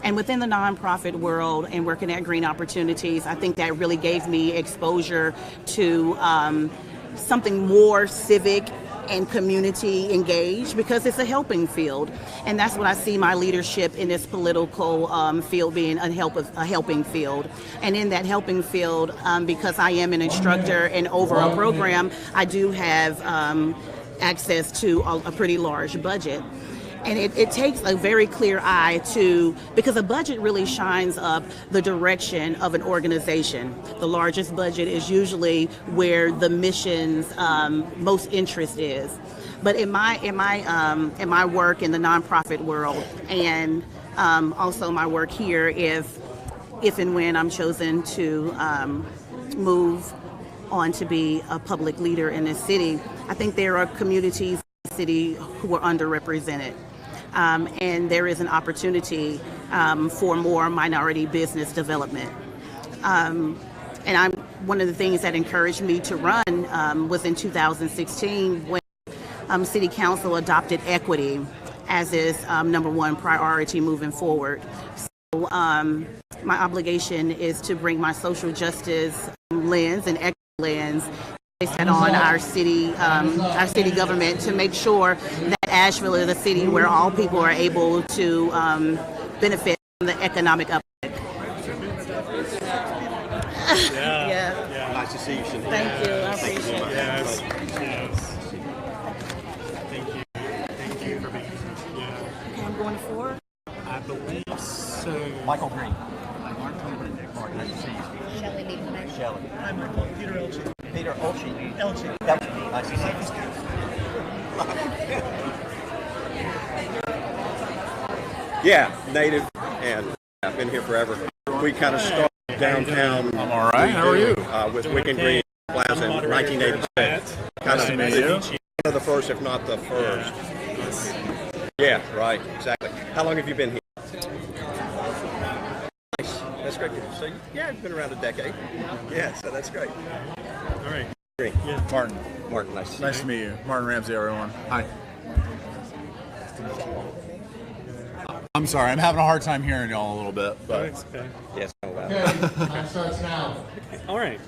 And within the nonprofit world and working at Green Opportunities, I think that really gave me exposure to something more civic and community engaged, because it's a helping field. And that's what I see my leadership in this political field being, a helping field. And in that helping field, because I am an instructor and over a program, I do have access to a pretty large budget. And it takes a very clear eye because a budget really shines up the direction of an organization. The largest budget is usually where the mission's most interest is. But in my work in the nonprofit world, and also my work here, if and when I'm chosen to move on to be a public leader in this city, I think there are communities in the city who are underrepresented. And there is an opportunity for more minority business development. And one of the things that encouraged me to run was in 2016 when City Council adopted equity as its number one priority moving forward. So my obligation is to bring my social justice lens and equity lens on our city government to make sure that Asheville is a city where all people are able to benefit from the economic uptick. Yeah.
Nice to see you, Cynthia.
Thank you. I appreciate it.
Yes. Thank you for being here. Yeah.
Okay, I'm going to 4.
I believe so.
Michael Green. Mark, nice to see you.
Shelley Lieberman.
Shelley.
Hi, Michael. Peter Elchi.
Peter Olschi.
Elchi.
Nice to see you.
Yeah, native, and I've been here forever. We kind of started downtown.
I'm all right. How are you?
With Wick and Green Plaza in 1986. Kind of
meet
one of the first, if not the first. Yeah, right, exactly. How long have you been here? Nice. That's great. So, yeah, it's been around a decade. Yeah, so that's great.
All right.
Great.
Yeah.
Martin, nice to see you.
Nice to meet you. Martin Ramsey, everyone. Hi. I'm sorry. I'm having a hard time hearing y'all a little bit, but
It's okay.
Yes, no doubt.
Time starts now.
All right.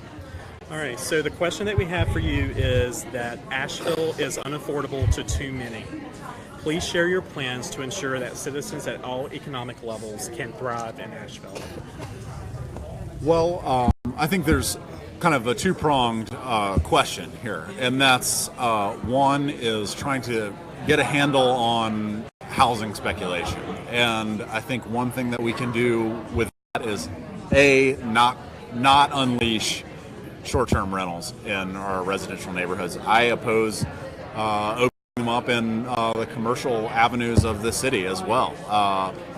So the question that we have for you is that Asheville is unaffordable to too many. Please share your plans to ensure that citizens at all economic levels can thrive in Asheville.
well, I think there's kind of a two-pronged question here, and that's one is trying to get a handle on housing speculation, and I think one thing that we can do with that is not unleash short-term rentals in our residential neighborhoods. I oppose opening them up in the commercial avenues of the city as well,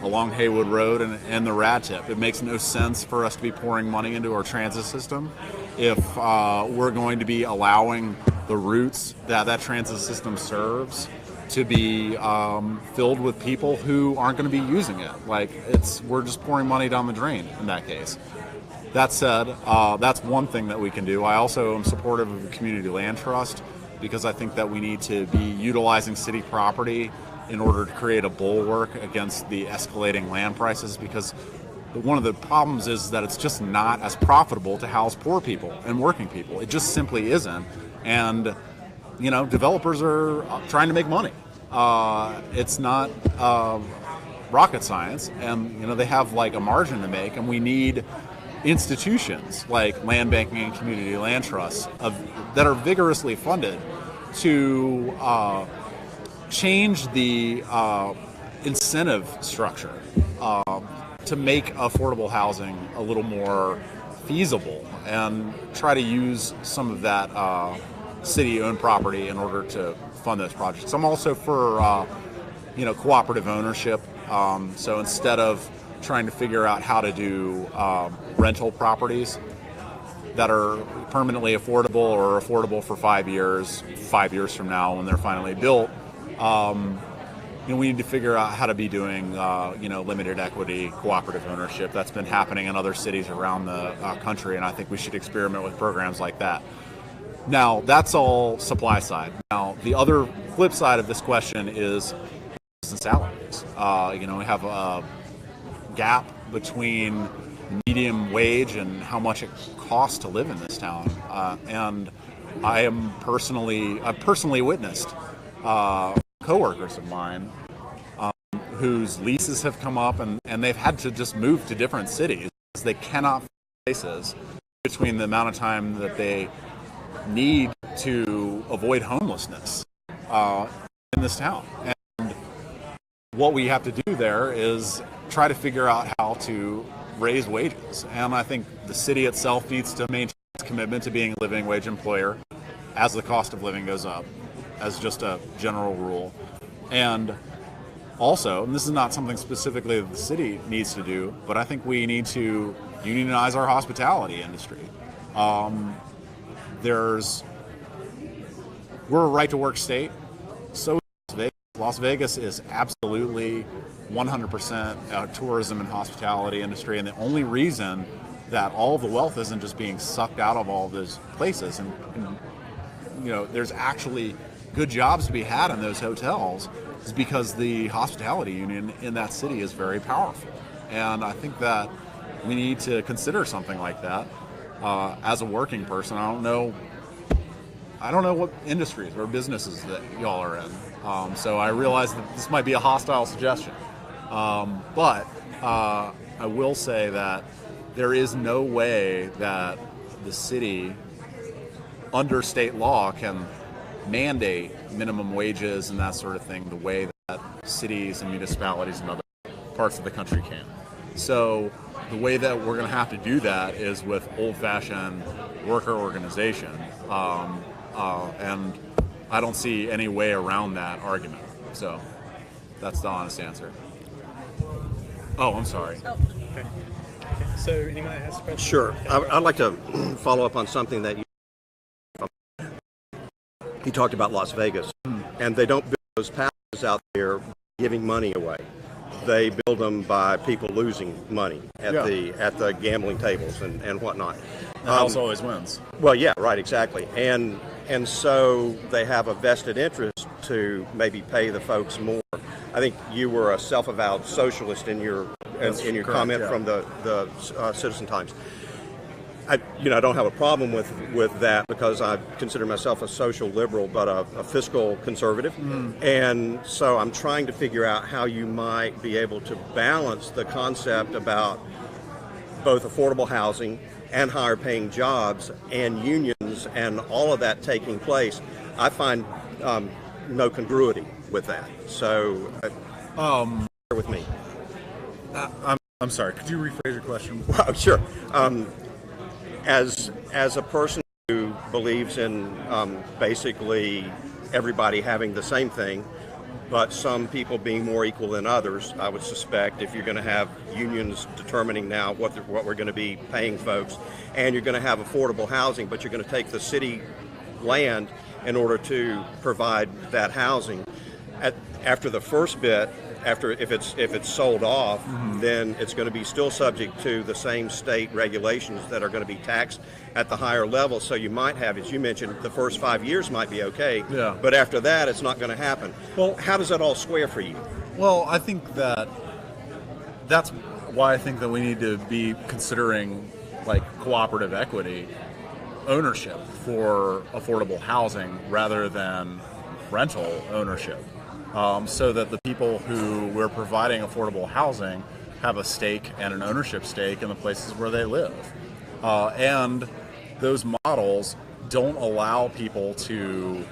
along Haywood Road and the Rad Tip. It makes no sense for us to be pouring money into our transit system if we're going to be allowing the routes that transit system serves to be filled with people who aren't going to be using it. We're just pouring money down the drain in that case. That said, that's one thing that we can do. I also am supportive of the community land trust because I think that we need to be utilizing city property in order to create a bulwark against the escalating land prices, because one of the problems is that it's just not as profitable to house poor people and working people. It just simply isn't. And, developers are trying to make money. It's not rocket science, and, they have a margin to make, and we need institutions like land banking and community land trusts that are vigorously funded to change the incentive structure to make affordable housing a little more feasible and try to use some of that city-owned property in order to fund those projects. I'm also for cooperative ownership. So instead of trying to figure out how to do rental properties that are permanently affordable or affordable for 5 years, 5 years from now when they're finally built, we need to figure out how to be doing limited equity cooperative ownership. That's been happening in other cities around the country, and I think we should experiment with programs like that. Now, that's all supply side. Now, the other flip side of this question is salaries. We have a gap between medium wage and how much it costs to live in this town, and I've personally witnessed coworkers of mine whose leases have come up and they've had to just move to different cities because they cannot find places between the amount of time that they need to avoid homelessness in this town. And what we have to do there is try to figure out how to raise wages. And I think the city itself needs to maintain its commitment to being a living wage employer as the cost of living goes up, as just a general rule. And also, and this is not something specifically that the city needs to do, but I think we need to unionize our hospitality industry. We're a right-to-work state, so is Las Vegas. Las Vegas is absolutely 100% tourism and hospitality industry, and the only reason that all of the wealth isn't just being sucked out of all of those places, and there's actually good jobs to be had in those hotels, is because the hospitality union in that city is very powerful. And I think that we need to consider something like that. As a working person, I don't know what industries or businesses that y'all are in. So I realize that this might be a hostile suggestion. But I will say that there is no way that the city, under state law, can mandate minimum wages and that sort of thing the way that cities and municipalities and other parts of the country can. So the way that we're going to have to do that is with old-fashioned worker organization. And I don't see any way around that argument. So that's the honest answer. Oh, I'm sorry.
Okay. So anyone that has a question?
Sure. I'd like to follow up on something that you talked about Las Vegas. And they don't build those passes out there giving money away. They build them by people losing money at the gambling tables and whatnot.
The house always wins.
Well, yeah, right, exactly. And so they have a vested interest to maybe pay the folks more. I think you were a self-avowed socialist in your
correct,
comment
yeah.
from the Citizen Times. I don't have a problem with that because I consider myself a social liberal, but a fiscal conservative. And so I'm trying to figure out how you might be able to balance the concept about both affordable housing and higher paying jobs and unions and all of that taking place. I find no congruity with that. So share with me.
I'm sorry. Could you rephrase your question?
Well, sure. As a person who believes in basically everybody having the same thing, but some people being more equal than others, I would suspect if you're going to have unions determining now what we're going to be paying folks, and you're going to have affordable housing, but you're going to take the city land in order to provide that housing. After the first bit, if it's sold off, then it's going to be still subject to the same state regulations that are going to be taxed at the higher level. So you might have, as you mentioned, the first 5 years might be okay,
Yeah.
but after that, it's not going to happen.
Well,
how does that all square for you?
Well, I think that's why I think that we need to be considering like cooperative equity ownership for affordable housing rather than rental ownership. So that the people who we're providing affordable housing have a stake and an ownership stake in the places where they live. And those models don't allow people to,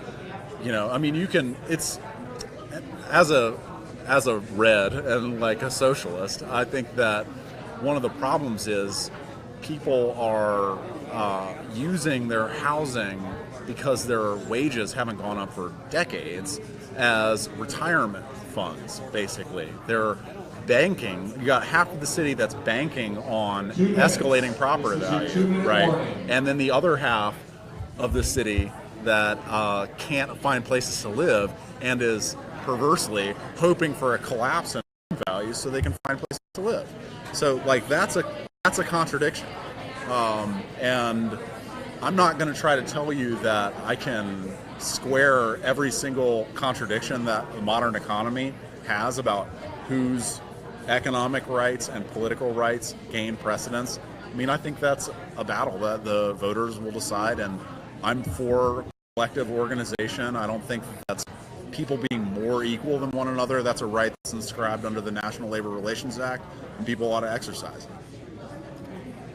it's, as a red and like a socialist, I think that one of the problems is people are using their housing because their wages haven't gone up for decades as retirement funds, basically. They're banking. You got half of the city that's banking on escalating property value, right? And then the other half of the city that can't find places to live and is perversely hoping for a collapse in value so they can find places to live. So, like, that's a contradiction. And I'm not going to try to tell you that I can square every single contradiction that the modern economy has about whose economic rights and political rights gain precedence. I mean, I think that's a battle that the voters will decide, and I'm for collective organization. I don't think that's people being more equal than one another. That's a right that's inscribed under the National Labor Relations Act, and people ought to exercise it.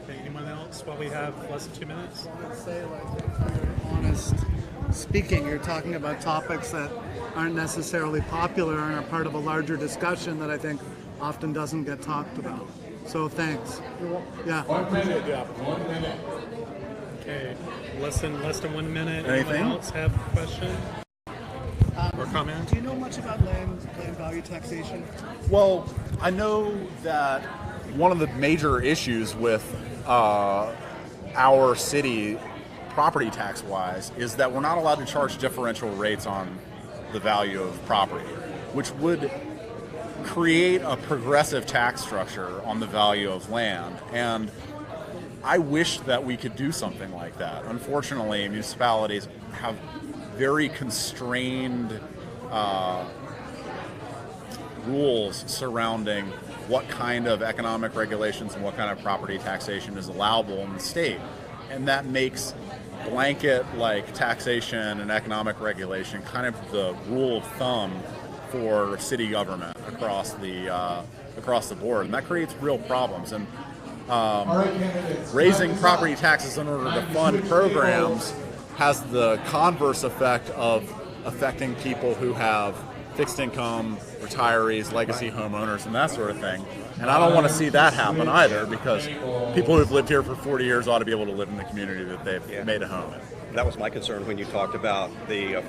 Anyone else while we have less than 2 minutes?
I would say, like, if you're honest speaking, you're talking about topics that aren't necessarily popular and are part of a larger discussion that I think often doesn't get talked about. So thanks. Yeah.
1 minute, yeah. 1 minute.
Okay, less than 1 minute.
Anything?
Anyone else have a question or comment?
Do you know much about land value taxation?
Well, I know that one of the major issues with our city, property tax wise, is that we're not allowed to charge differential rates on the value of property, which would create a progressive tax structure on the value of land. And I wish that we could do something like that. Unfortunately, municipalities have very constrained rules surrounding what kind of economic regulations and what kind of property taxation is allowable in the state. and that makes blanket like taxation and economic regulation kind of the rule of thumb for city government across the board, and that creates real problems. And raising property taxes in order to fund programs has the converse effect of affecting people who have fixed income, retirees, legacy homeowners, and that sort of thing. And I don't want to see that happen either, because people who've lived here for 40 years ought to be able to live in the community that they've made a home in.
That was my concern when you talked about the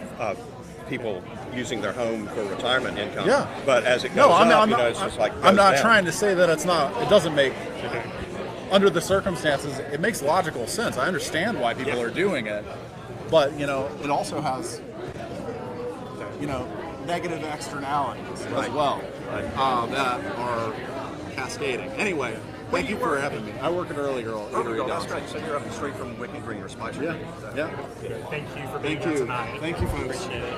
people using their home for retirement income.
Yeah.
But as it goes it's just like
I'm not
goes down.
trying to say that it doesn't make, under the circumstances, it makes logical sense. I understand why people are doing it, but it also has, negative externalities as well that are cascading. Anyway, thank you for having me. I work at Early Girl.
That's right. So you're up the street from Wicked Green or Spicer Green.
Yeah.
Thank you for being here tonight.
Thank you, folks.
Appreciate it.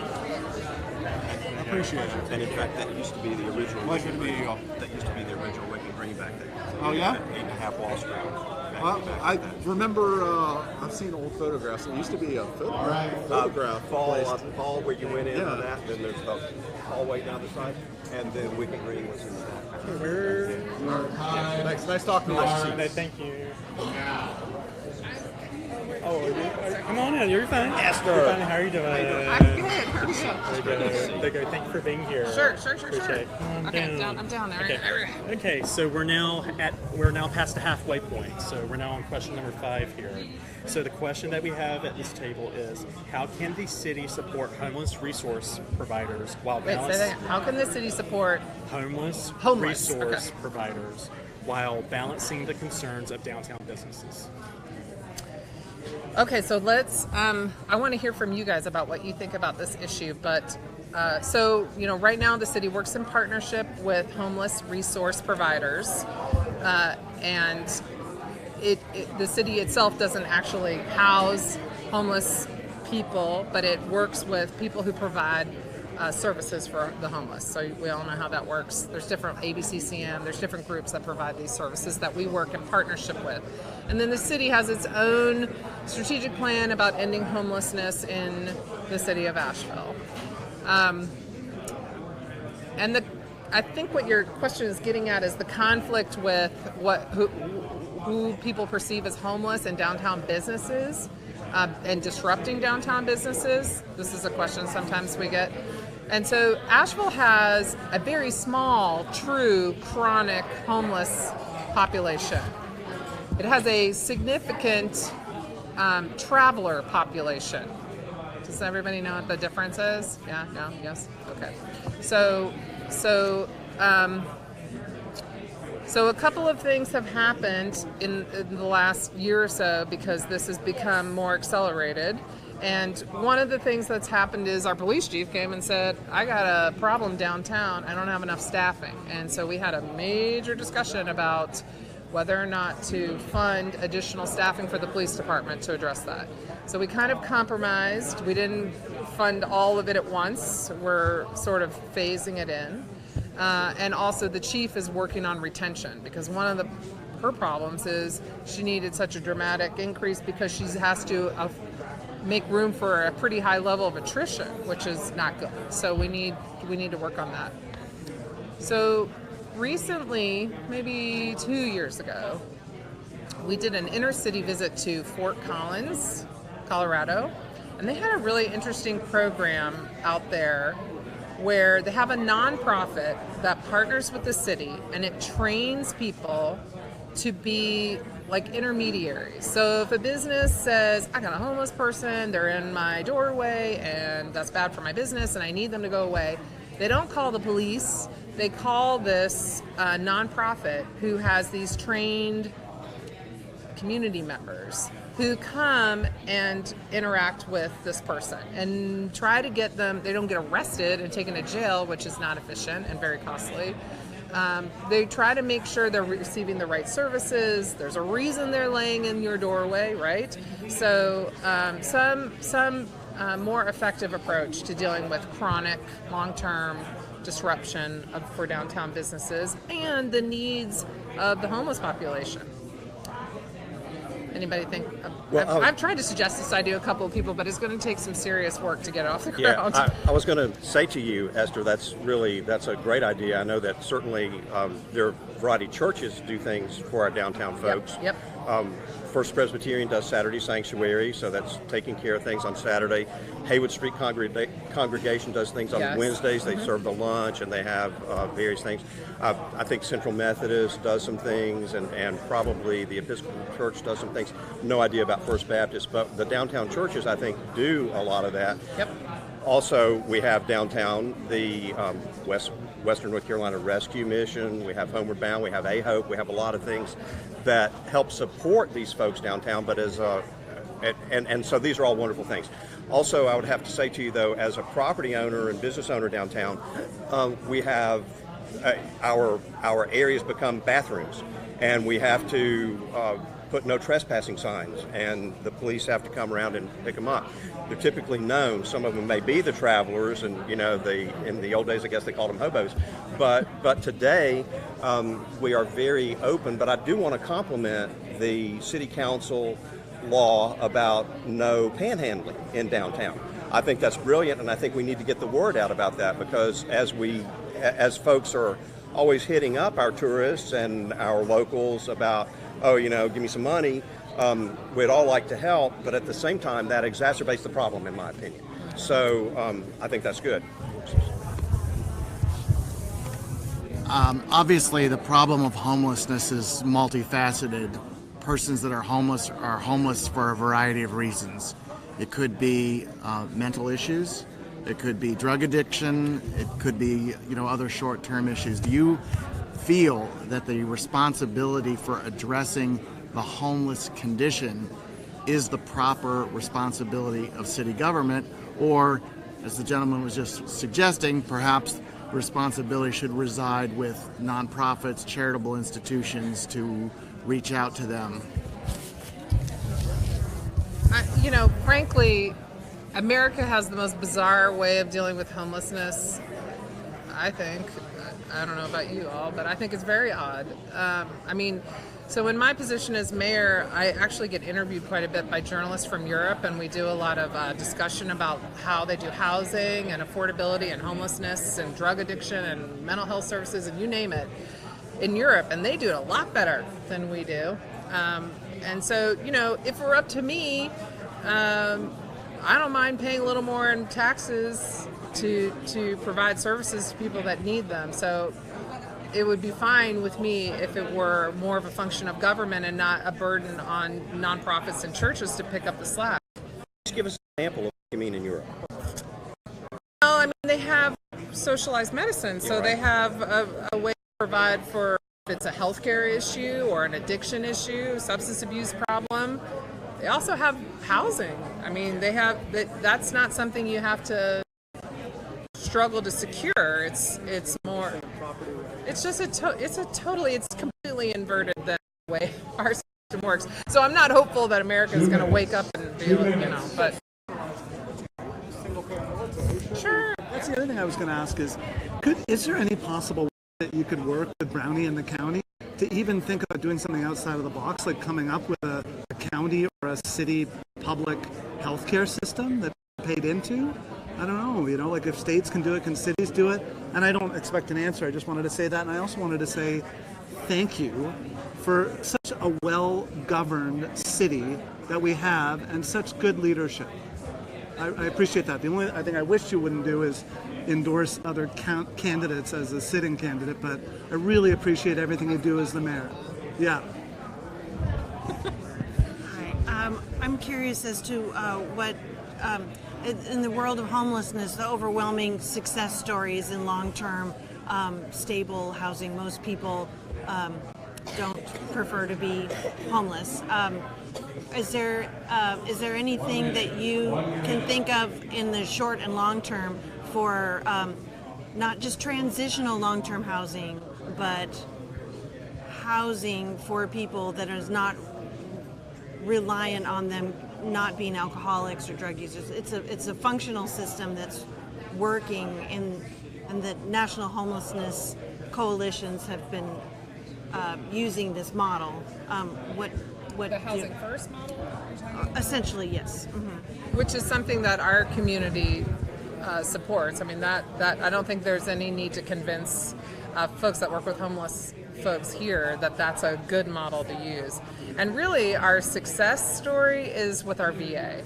I appreciate it.
And in fact, that used to be the original.
Pleasure to meet you all.
That used to be the original Wicked Green back there.
Oh, yeah?
8.5 Wall Street.
Well, I remember I've seen old photographs. It used to be a photograph
Fall where you went in on that, then there's the hallway down the side, and then Wicked Green was in the back.
Nice talking to you.
No, thank you. Come on in. You're fine.
Yes,
You're
sir.
fine. How are you doing?
I'm good. How are you?
There you go. Thank you for being here.
Sure.
Appreciate it. Come on
Okay,
down.
I'm down there.
Okay, so we're now past the halfway point. So we're now on question number 5 here. So the question that we have at this table is, how can the city support homeless resource providers while
Wait, say that. How can the city support
homeless resource providers while balancing the concerns of downtown businesses?
Okay, so let's. I want to hear from you guys about what you think about this issue. But right now the city works in partnership with homeless resource providers, and the city itself doesn't actually house homeless people, but it works with people who provide services for the homeless. So we all know how that works. There's different ABCCM, there's different groups that provide these services that we work in partnership with. And then the city has its own strategic plan about ending homelessness in the city of Asheville. I think what your question is getting at is the conflict with who people perceive as homeless in downtown businesses and disrupting downtown businesses. This is a question sometimes we get. And so Asheville has a very small, true, chronic homeless population. It has a significant traveler population. Does everybody know what the difference is? Yeah, no, yes? Okay. So a couple of things have happened in the last year or so because this has become more accelerated. And one of the things that's happened is our police chief came and said, I got a problem downtown. I don't have enough staffing. And so we had a major discussion about whether or not to fund additional staffing for the police department to address that. So we kind of compromised. We didn't fund all of it at once. We're sort of phasing it in. And also the chief is working on retention because one of her problems is she needed such a dramatic increase because she has to make room for a pretty high level of attrition, which is not good. So we need to work on that. So recently, maybe 2 years ago, we did an inner city visit to Fort Collins, Colorado, and they had a really interesting program out there where they have a nonprofit that partners with the city and it trains people to be like intermediaries. So if a business says, I got a homeless person, they're in my doorway and that's bad for my business and I need them to go away, they don't call the police. They call this nonprofit who has these trained community members who come and interact with this person and try to get them, they don't get arrested and taken to jail, which is not efficient and very costly. They try to make sure they're receiving the right services. There's a reason they're laying in your doorway, right? So some more effective approach to dealing with chronic, long-term disruption for downtown businesses and the needs of the homeless population. Anybody think?
Well,
I've tried to suggest this idea to a couple of people, but it's going to take some serious work to get it off the
Yeah,
ground.
I was going to say to you, Esther, that's a great idea. I know that certainly there are a variety of churches do things for our downtown folks.
Yep.
First Presbyterian does Saturday Sanctuary, so that's taking care of things on Saturday. Haywood Street Congregation does things on
Yes.
Wednesdays. They serve the lunch and they have various things. I think Central Methodist does some things, and probably the Episcopal Church does some things. No idea about First Baptist, but the downtown churches, I think, do a lot of that.
Yep.
Also, we have downtown the Western North Carolina Rescue Mission. We have Homeward Bound. We have A-Hope. We have a lot of things that help support these folks downtown. But and so these are all wonderful things. Also, I would have to say to you though, as a property owner and business owner downtown, we have our areas become bathrooms, and we have to put no trespassing signs, and the police have to come around and pick them up. They're typically known. Some of them may be the travelers, and in the old days, I guess they called them hobos. But today, we are very open. But I do want to compliment the city council law about no panhandling in downtown. I think that's brilliant, and I think we need to get the word out about that, because as folks are always hitting up our tourists and our locals about, give me some money. We'd all like to help, but at the same time, that exacerbates the problem, in my opinion. So I think that's good.
Obviously, the problem of homelessness is multifaceted. Persons that are homeless for a variety of reasons. It could be mental issues. It could be drug addiction. It could be, other short-term issues. Do you feel that the responsibility for addressing the homeless condition is the proper responsibility of city government, or, as the gentleman was just suggesting, perhaps responsibility should reside with nonprofits, charitable institutions to reach out to them?
Frankly, America has the most bizarre way of dealing with homelessness, I think. I don't know about you all, but I think it's very odd. So in my position as mayor, I actually get interviewed quite a bit by journalists from Europe, and we do a lot of discussion about how they do housing and affordability and homelessness and drug addiction and mental health services and you name it in Europe, and they do it a lot better than we do. And so, if it were up to me, I don't mind paying a little more in taxes to provide services to people that need them. So it would be fine with me if it were more of a function of government and not a burden on nonprofits and churches to pick up the slack.
Just give us an example of what you mean in Europe.
Well, they have socialized medicine, so they have a way to provide for if it's a healthcare issue or an addiction issue, substance abuse problem. They also have housing. That's not something you have to struggle to secure. It's more. It's just it's completely inverted than the way our system works. So I'm not hopeful that America is going to wake up and be, but. Sure.
That's the other thing I was going to ask is there any possible way that you could work with Brownie and the county to even think about doing something outside of the box, like coming up with a county or a city public healthcare system that's paid into? I don't know, like if states can do it, can cities do it? And I don't expect an answer. I just wanted to say that. And I also wanted to say thank you for such a well-governed city that we have and such good leadership. I appreciate that. The only thing I wish you wouldn't do is endorse other candidates as a sitting candidate, but I really appreciate everything you do as the mayor. Yeah.
Hi. I'm curious as to what, in the world of homelessness, the overwhelming success stories in long-term stable housing. Most people don't prefer to be homeless. Is there anything that you can think of in the short and long term for not just transitional long-term housing, but housing for people that is not reliant on them not being alcoholics or drug users? It's a functional system that's working, and the national homelessness coalitions have been using this model. what
The housing first model?
essentially, yes.
Which is something that our community supports. I mean, that I don't think there's any need to convince folks that work with homeless folks here that that's a good model to use. And really, our success story is with our VA.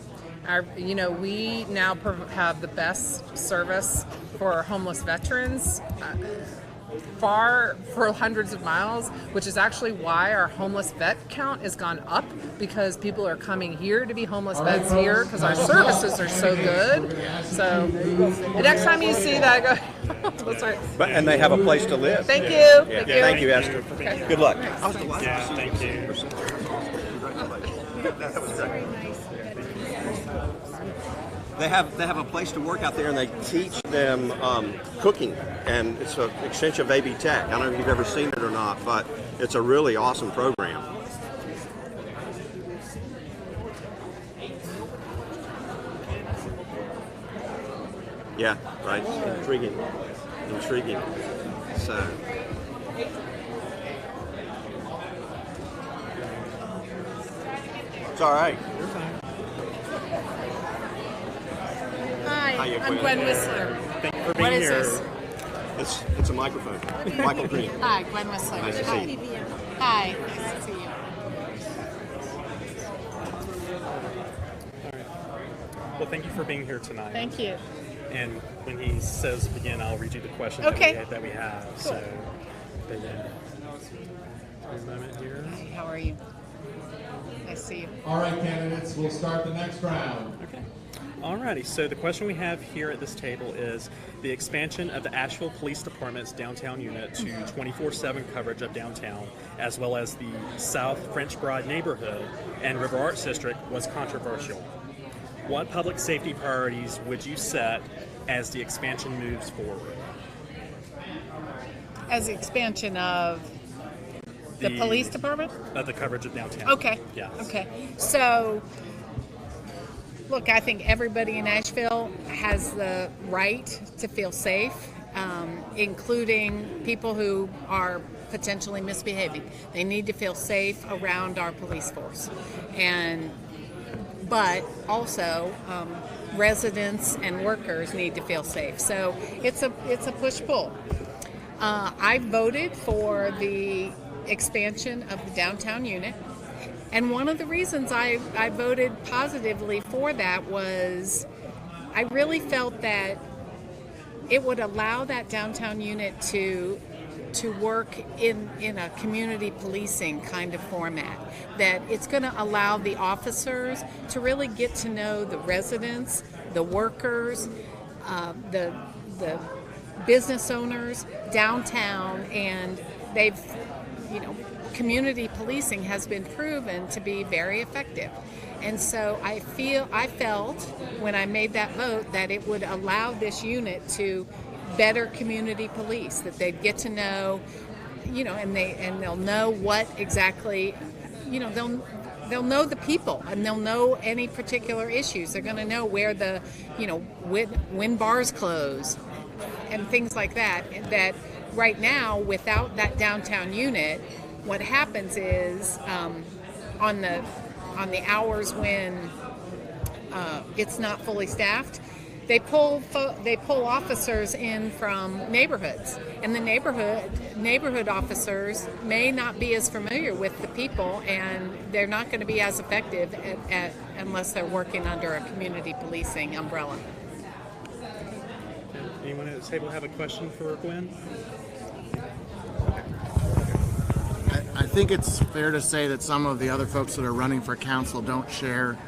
We now have the best service for homeless veterans far for hundreds of miles, which is actually why our homeless vet count has gone up, because people are coming here to be homeless vets here because our services are so good. So the next time you see that, go. That's right.
And they have a place to live.
Thank you.
Yeah.
Thank you.
Thank you, Esther.
Okay.
Good luck.
Yeah, thank you.
That was great. They have a place to work out there, and they teach them cooking, and it's an extension of AB Tech. I don't know if you've ever seen it or not, but it's a really awesome program. Yeah, right. Intriguing. So. It's all right.
Hi, I'm Gwen Whistler.
Thank you for being
What is
here.
this?
It's a microphone. Michael Green.
Hi, Gwen Whistler.
Nice to see you.
Hi, nice to see you.
Well, thank you for being here tonight.
Thank you.
And when he says begin, I'll read you the questions
Okay.
that we have. So, begin. A moment here.
Hi, how are you? Nice to see you.
All right, candidates, we'll start the next round.
Okay. Alrighty, so the question we have here at this table is the expansion of the Asheville Police Department's downtown unit to 24/7 coverage of downtown, as well as the South French Broad neighborhood and River Arts District was controversial. What public safety priorities would you set as the expansion moves forward?
As the expansion of the police department?
Of the coverage of downtown.
Okay.
Yes.
Okay. So, look, I think everybody in Asheville has the right to feel safe, including people who are potentially misbehaving. They need to feel safe around our police force, but also residents and workers need to feel safe. So it's a push-pull. I voted for the expansion of the downtown unit. And one of the reasons I voted positively for that was I really felt that it would allow that downtown unit to work in a community policing kind of format, that it's going to allow the officers to really get to know the residents, the workers, the business owners downtown, and they've, community policing has been proven to be very effective. And so I felt when I made that vote that it would allow this unit to better community police, that they'd get to know, and they'll know what exactly, they'll know the people, and they'll know any particular issues. They're going to know where the, when bars close and things like that. That right now, without that downtown unit, what happens is on the hours when it's not fully staffed, they pull officers in from neighborhoods, and the neighborhood officers may not be as familiar with the people, and they're not going to be as effective unless they're working under a community policing umbrella.
Anyone at the table have a question for Gwen?
I think it's fair to say that some of the other folks that are running for council don't share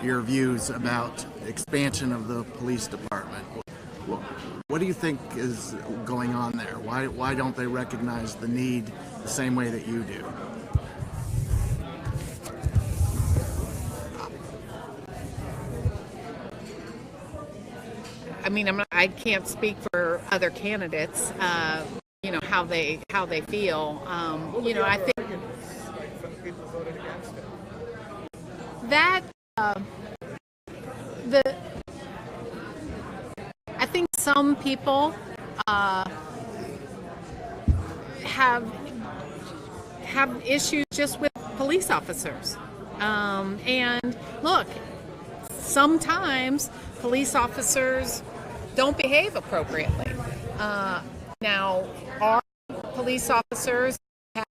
your views about expansion of the police department. What do you think is going on there? Why don't they recognize the need the same way that you do?
I mean, I can't speak for other candidates. How they feel. I think that I think some people have issues just with police officers. And look, sometimes police officers don't behave appropriately. Now, our police officers have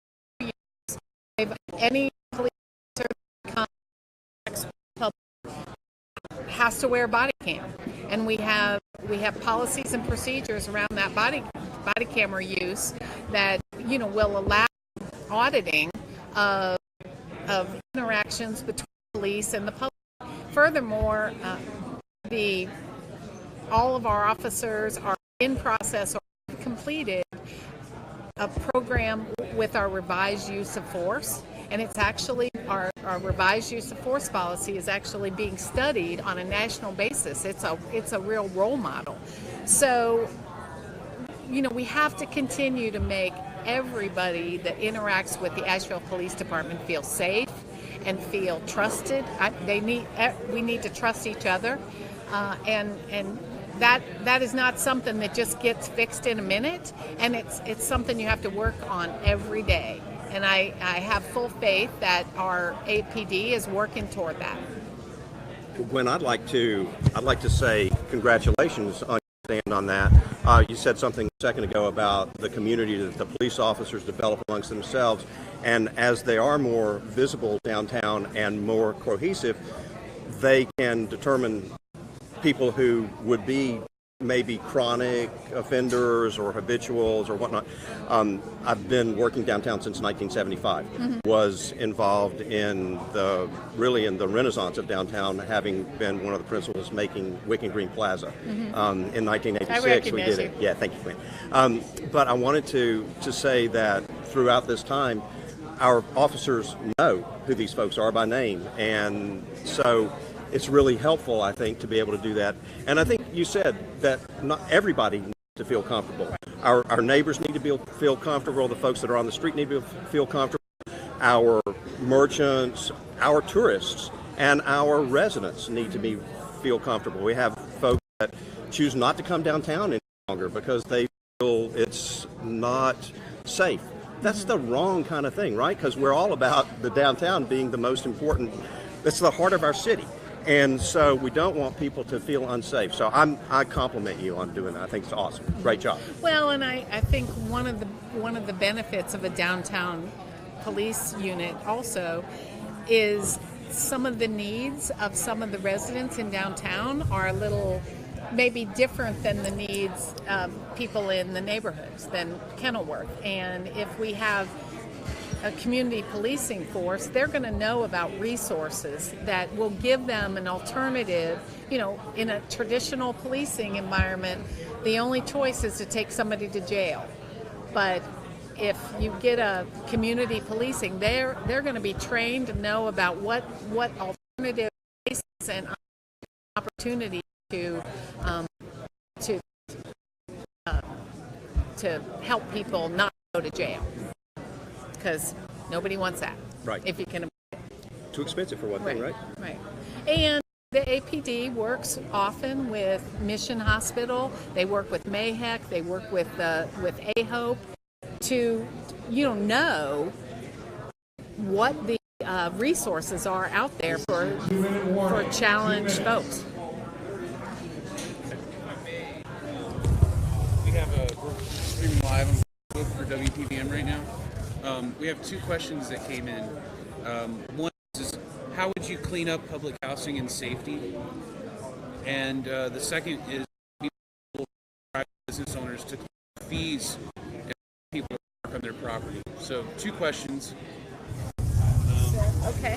any police officer has to wear a body cam, and we have policies and procedures around that body camera use that will allow auditing of interactions between police and the public. Furthermore, all of our officers are in process or completed a program with our revised use of force, and it's actually our revised use of force policy is actually being studied on a national basis. It's a real role model. So, we have to continue to make everybody that interacts with the Asheville Police Department feel safe and feel trusted. We need to trust each other, and that is not something that just gets fixed in a minute, and it's something you have to work on every day. And I have full faith that our APD is working toward that.
Gwen, I'd like to say congratulations on your stand on that. You said something a second ago about the community that the police officers develop amongst themselves, and as they are more visible downtown and more cohesive, they can determine people who would be maybe chronic offenders or habituals or whatnot. I've been working downtown since 1975. Was involved in the renaissance of downtown, having been one of the principals making Wicken Green Plaza in 1986. We did it. Yeah, thank you, Quinn. But I wanted to say that throughout this time, our officers know who these folks are by name, and so it's really helpful, I think, to be able to do that. And I think you said that not everybody needs to feel comfortable. Our neighbors need to feel comfortable. The folks that are on the street need to feel comfortable. Our merchants, our tourists, and our residents need to feel comfortable. We have folks that choose not to come downtown any longer because they feel it's not safe. That's the wrong kind of thing, right? Because we're all about the downtown being the most important. It's the heart of our city. And so we don't want people to feel unsafe. So I compliment you on doing that. I think it's awesome. Great job.
Well, and I think one of the benefits of a downtown police unit also is some of the needs of some of the residents in downtown are a little maybe different than the needs of people in the neighborhoods than Kenilworth. And if we have a community policing force, they're going to know about resources that will give them an alternative. In a traditional policing environment, the only choice is to take somebody to jail. But if you get a community policing, they're going to be trained to know about what alternative places and opportunities to help people not go to jail. Because nobody wants that.
Right.
If you can.
Too expensive for one thing, right?
Right. And the APD works often with Mission Hospital. They work with MAHEC. They work with AHOPE to, know what the resources are out there for challenged folks.
We have we're streaming live on Facebook for WPVM right now. We have two questions that came in. One is, how would you clean up public housing and safety? And the second is, private business owners to collect fees if people park on their property. So, two questions.
Okay.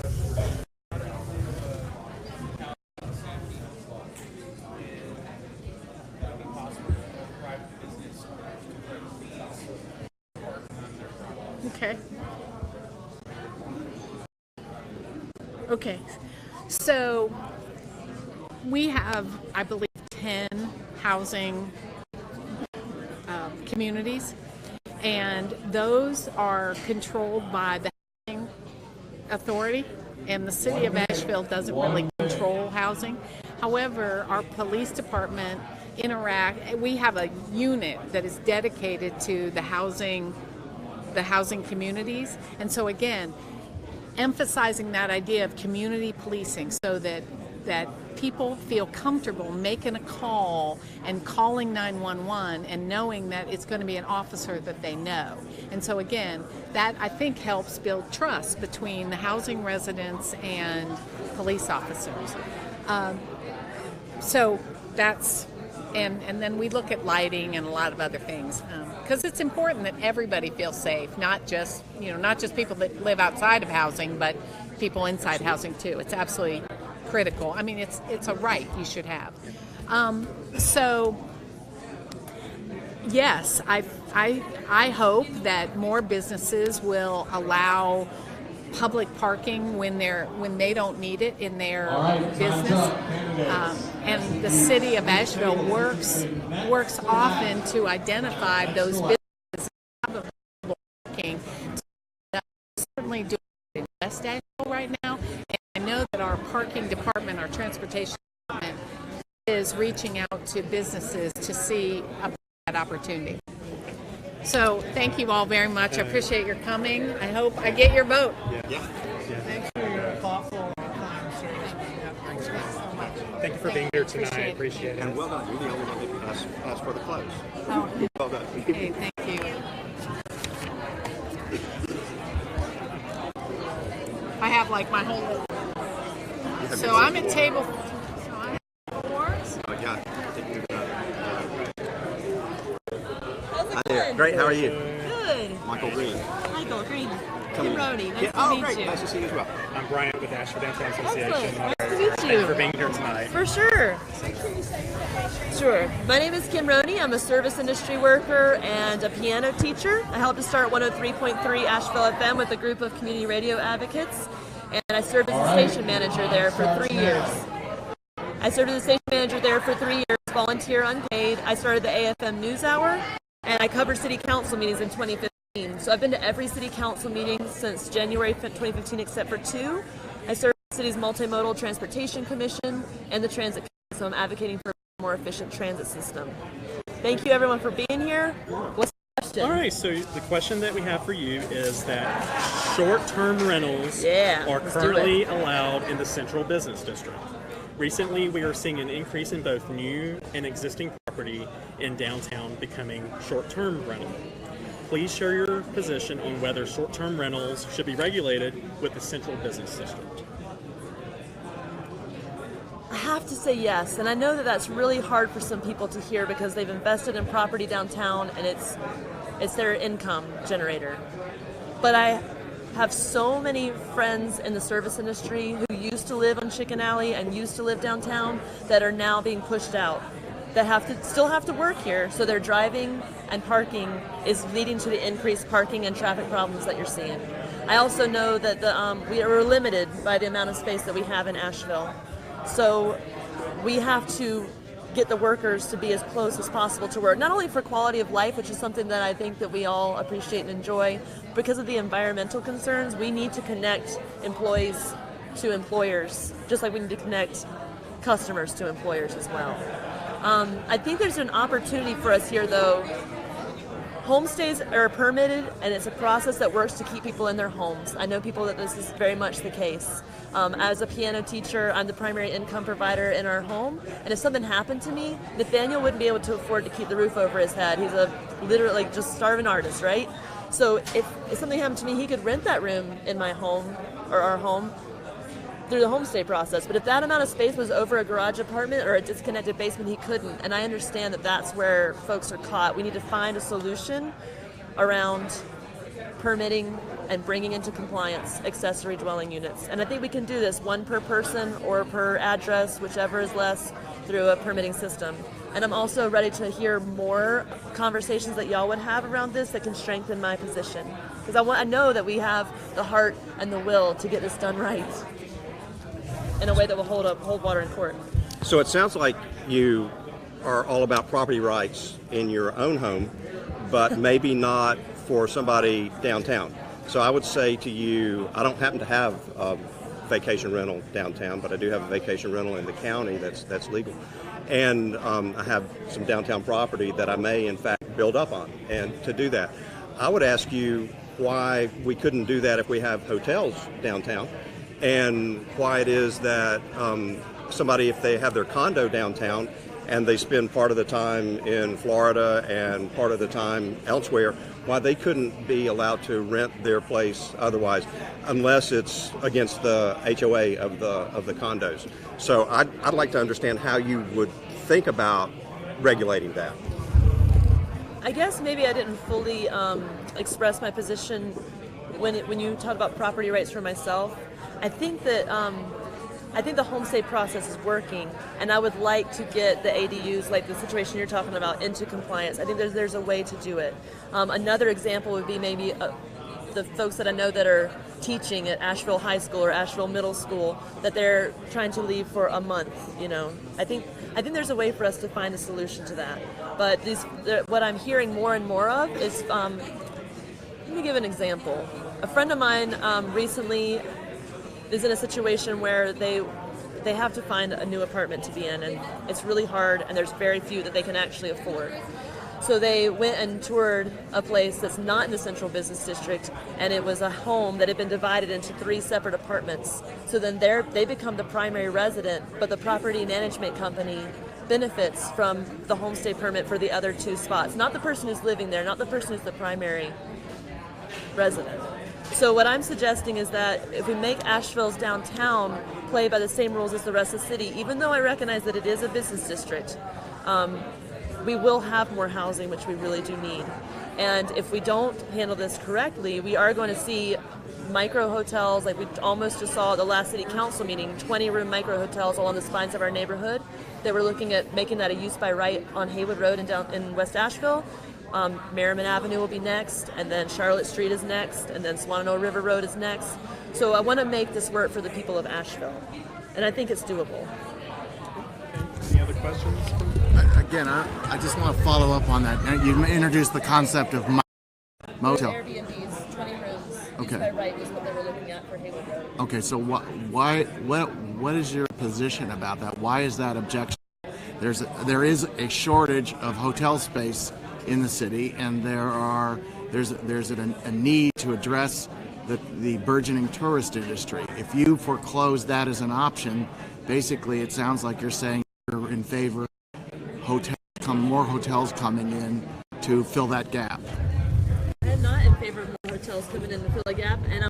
Okay, so we have, I believe, 10 housing communities, and those are controlled by the housing authority, and the city of Asheville doesn't really control housing. However, our police department we have a unit that is dedicated to the housing communities, and so again,
emphasizing that idea of community policing so that people feel comfortable making a call and calling 911 and knowing that it's going to be an officer that they know. And so again, that I think helps build trust between the housing residents and police officers. So that's, and then we look at lighting and a lot of other things, because it's important that everybody feels safe, not just people that live outside of housing, but people inside housing too. It's absolutely critical. I mean, it's a right you should have. So yes, I hope that more businesses will allow public parking when they don't need it in their business. And the city of Asheville works often to identify those businesses that have available parking. We're certainly doing it in West Asheville right now. I know that our parking department, our transportation department, is reaching out to businesses to see about that opportunity. So thank you all very much. I appreciate your coming. I hope I get your vote.
Yeah. Thanks for your thoughtful conversation. Thanks so much. Thank you for being here tonight. Appreciate it.
And well done. You're the only one that asked for the close.
Oh,
Well done.
okay, thank you. I have like my whole list. So I'm at table. So I have 4.
Yeah.
How's it
Hi
going?
there. Great. How are you?
Good.
Michael Green.
Michael Green.
Coming
Kim
in.
Rody. Nice
Yeah.
to
Oh,
meet
great.
you.
Nice to see you as well.
I'm Bryant with Asheville Downtown Association.
Excellent. Nice to meet you.
Thanks for being here tonight.
For sure. Sure. My name is Kim Rody. I'm a service industry worker and a piano teacher. I helped to start 103.3 Asheville FM with a group of community radio advocates, and I served as a station manager there for 3 years. Volunteer unpaid. I started the AFM News Hour, and I covered city council meetings in 2015. So I've been to every city council meeting since January 2015 except for 2. I serve the city's multimodal transportation commission and the transit commission, so I'm advocating for a more efficient transit system. Thank you everyone for being here. What's the question?
All right, so the question that we have for you is that short-term rentals are
let's do
currently
it.
allowed in the Central Business District. Recently, we are seeing an increase in both new and existing property in downtown becoming short-term rental. Please share your position on whether short-term rentals should be regulated with the Central Business District.
I have to say yes, and I know that that's really hard for some people to hear because they've invested in property downtown and it's their income generator. But I have so many friends in the service industry who used to live on Chicken Alley and used to live downtown that are now being pushed out, that still have to work here, so their driving and parking is leading to the increased parking and traffic problems that you're seeing. I also know that we are limited by the amount of space that we have in Asheville, so we have to get the workers to be as close as possible to work, not only for quality of life, which is something that I think that we all appreciate and enjoy, because of the environmental concerns. We need to connect employees to employers, just like we need to connect customers to employers as well. I think there's an opportunity for us here, though. Homestays are permitted, and it's a process that works to keep people in their homes. I know people that this is very much the case. As a piano teacher, I'm the primary income provider in our home, and if something happened to me, Nathaniel wouldn't be able to afford to keep the roof over his head. He's a literally just starving artist, right? So if something happened to me, he could rent that room in my home, or our home, through the homestay process. But if that amount of space was over a garage apartment or a disconnected basement, he couldn't. And I understand that that's where folks are caught. We need to find a solution around permitting and bringing into compliance accessory dwelling units. And I think we can do this, one per person or per address, whichever is less, through a permitting system. And I'm also ready to hear more conversations that y'all would have around this that can strengthen my position. Because I know that we have the heart and the will to get this done right in a way that will hold water in court.
So it sounds like you are all about property rights in your own home, but maybe not for somebody downtown. So I would say to you, I don't happen to have a vacation rental downtown, but I do have a vacation rental in the county that's legal. And I have some downtown property that I may in fact build up on. And to do that, I would ask you, why we couldn't do that if we have hotels downtown, and why it is that somebody, if they have their condo downtown and they spend part of the time in Florida and part of the time elsewhere, why they couldn't be allowed to rent their place otherwise, unless it's against the HOA of the condos. So I'd like to understand how you would think about regulating that.
I guess maybe I didn't fully express my position when you talked about property rights for myself. I think that the homestay process is working, and I would like to get the ADUs, like the situation you're talking about, into compliance. I think there's a way to do it. Another example would be maybe the folks that I know that are teaching at Asheville High School or Asheville Middle School, that they're trying to leave for a month. I think there's a way for us to find a solution to that. But what I'm hearing more and more of is, let me give an example. A friend of mine recently is in a situation where they have to find a new apartment to be in, and it's really hard, and there's very few that they can actually afford. So they went and toured a place that's not in the central business district, and it was a home that had been divided into 3 separate apartments. So then they become the primary resident, but the property management company benefits from the homestay permit for the other 2 spots. Not the person who's living there, not the person who's the primary resident. So what I'm suggesting is that if we make Asheville's downtown play by the same rules as the rest of the city, even though I recognize that it is a business district, we will have more housing, which we really do need. And if we don't handle this correctly, we are going to see micro hotels, like we almost just saw at the last city council meeting, 20-room micro hotels along the spines of our neighborhood. That we're looking at making that a use by right on Haywood Road and down in West Asheville. Merriman Avenue will be next, and then Charlotte Street is next, and then Swananoa River Road is next. So I want to make this work for the people of Asheville, and I think it's doable.
Any other questions?
Again, I just want to follow up on that. You introduced the concept of motel.
Airbnbs, 20 rooms.
Okay.
Use by right is what they were looking at for Haywood Road.
Okay, so what is your position about that? Why is that objection? There is a shortage of hotel space in the city, and there's a need to address the burgeoning tourist industry. If you foreclose that as an option, basically it sounds like you're saying you're in favor of more hotels coming in to fill that gap.
I'm not in favor of more hotels coming in to fill a gap, and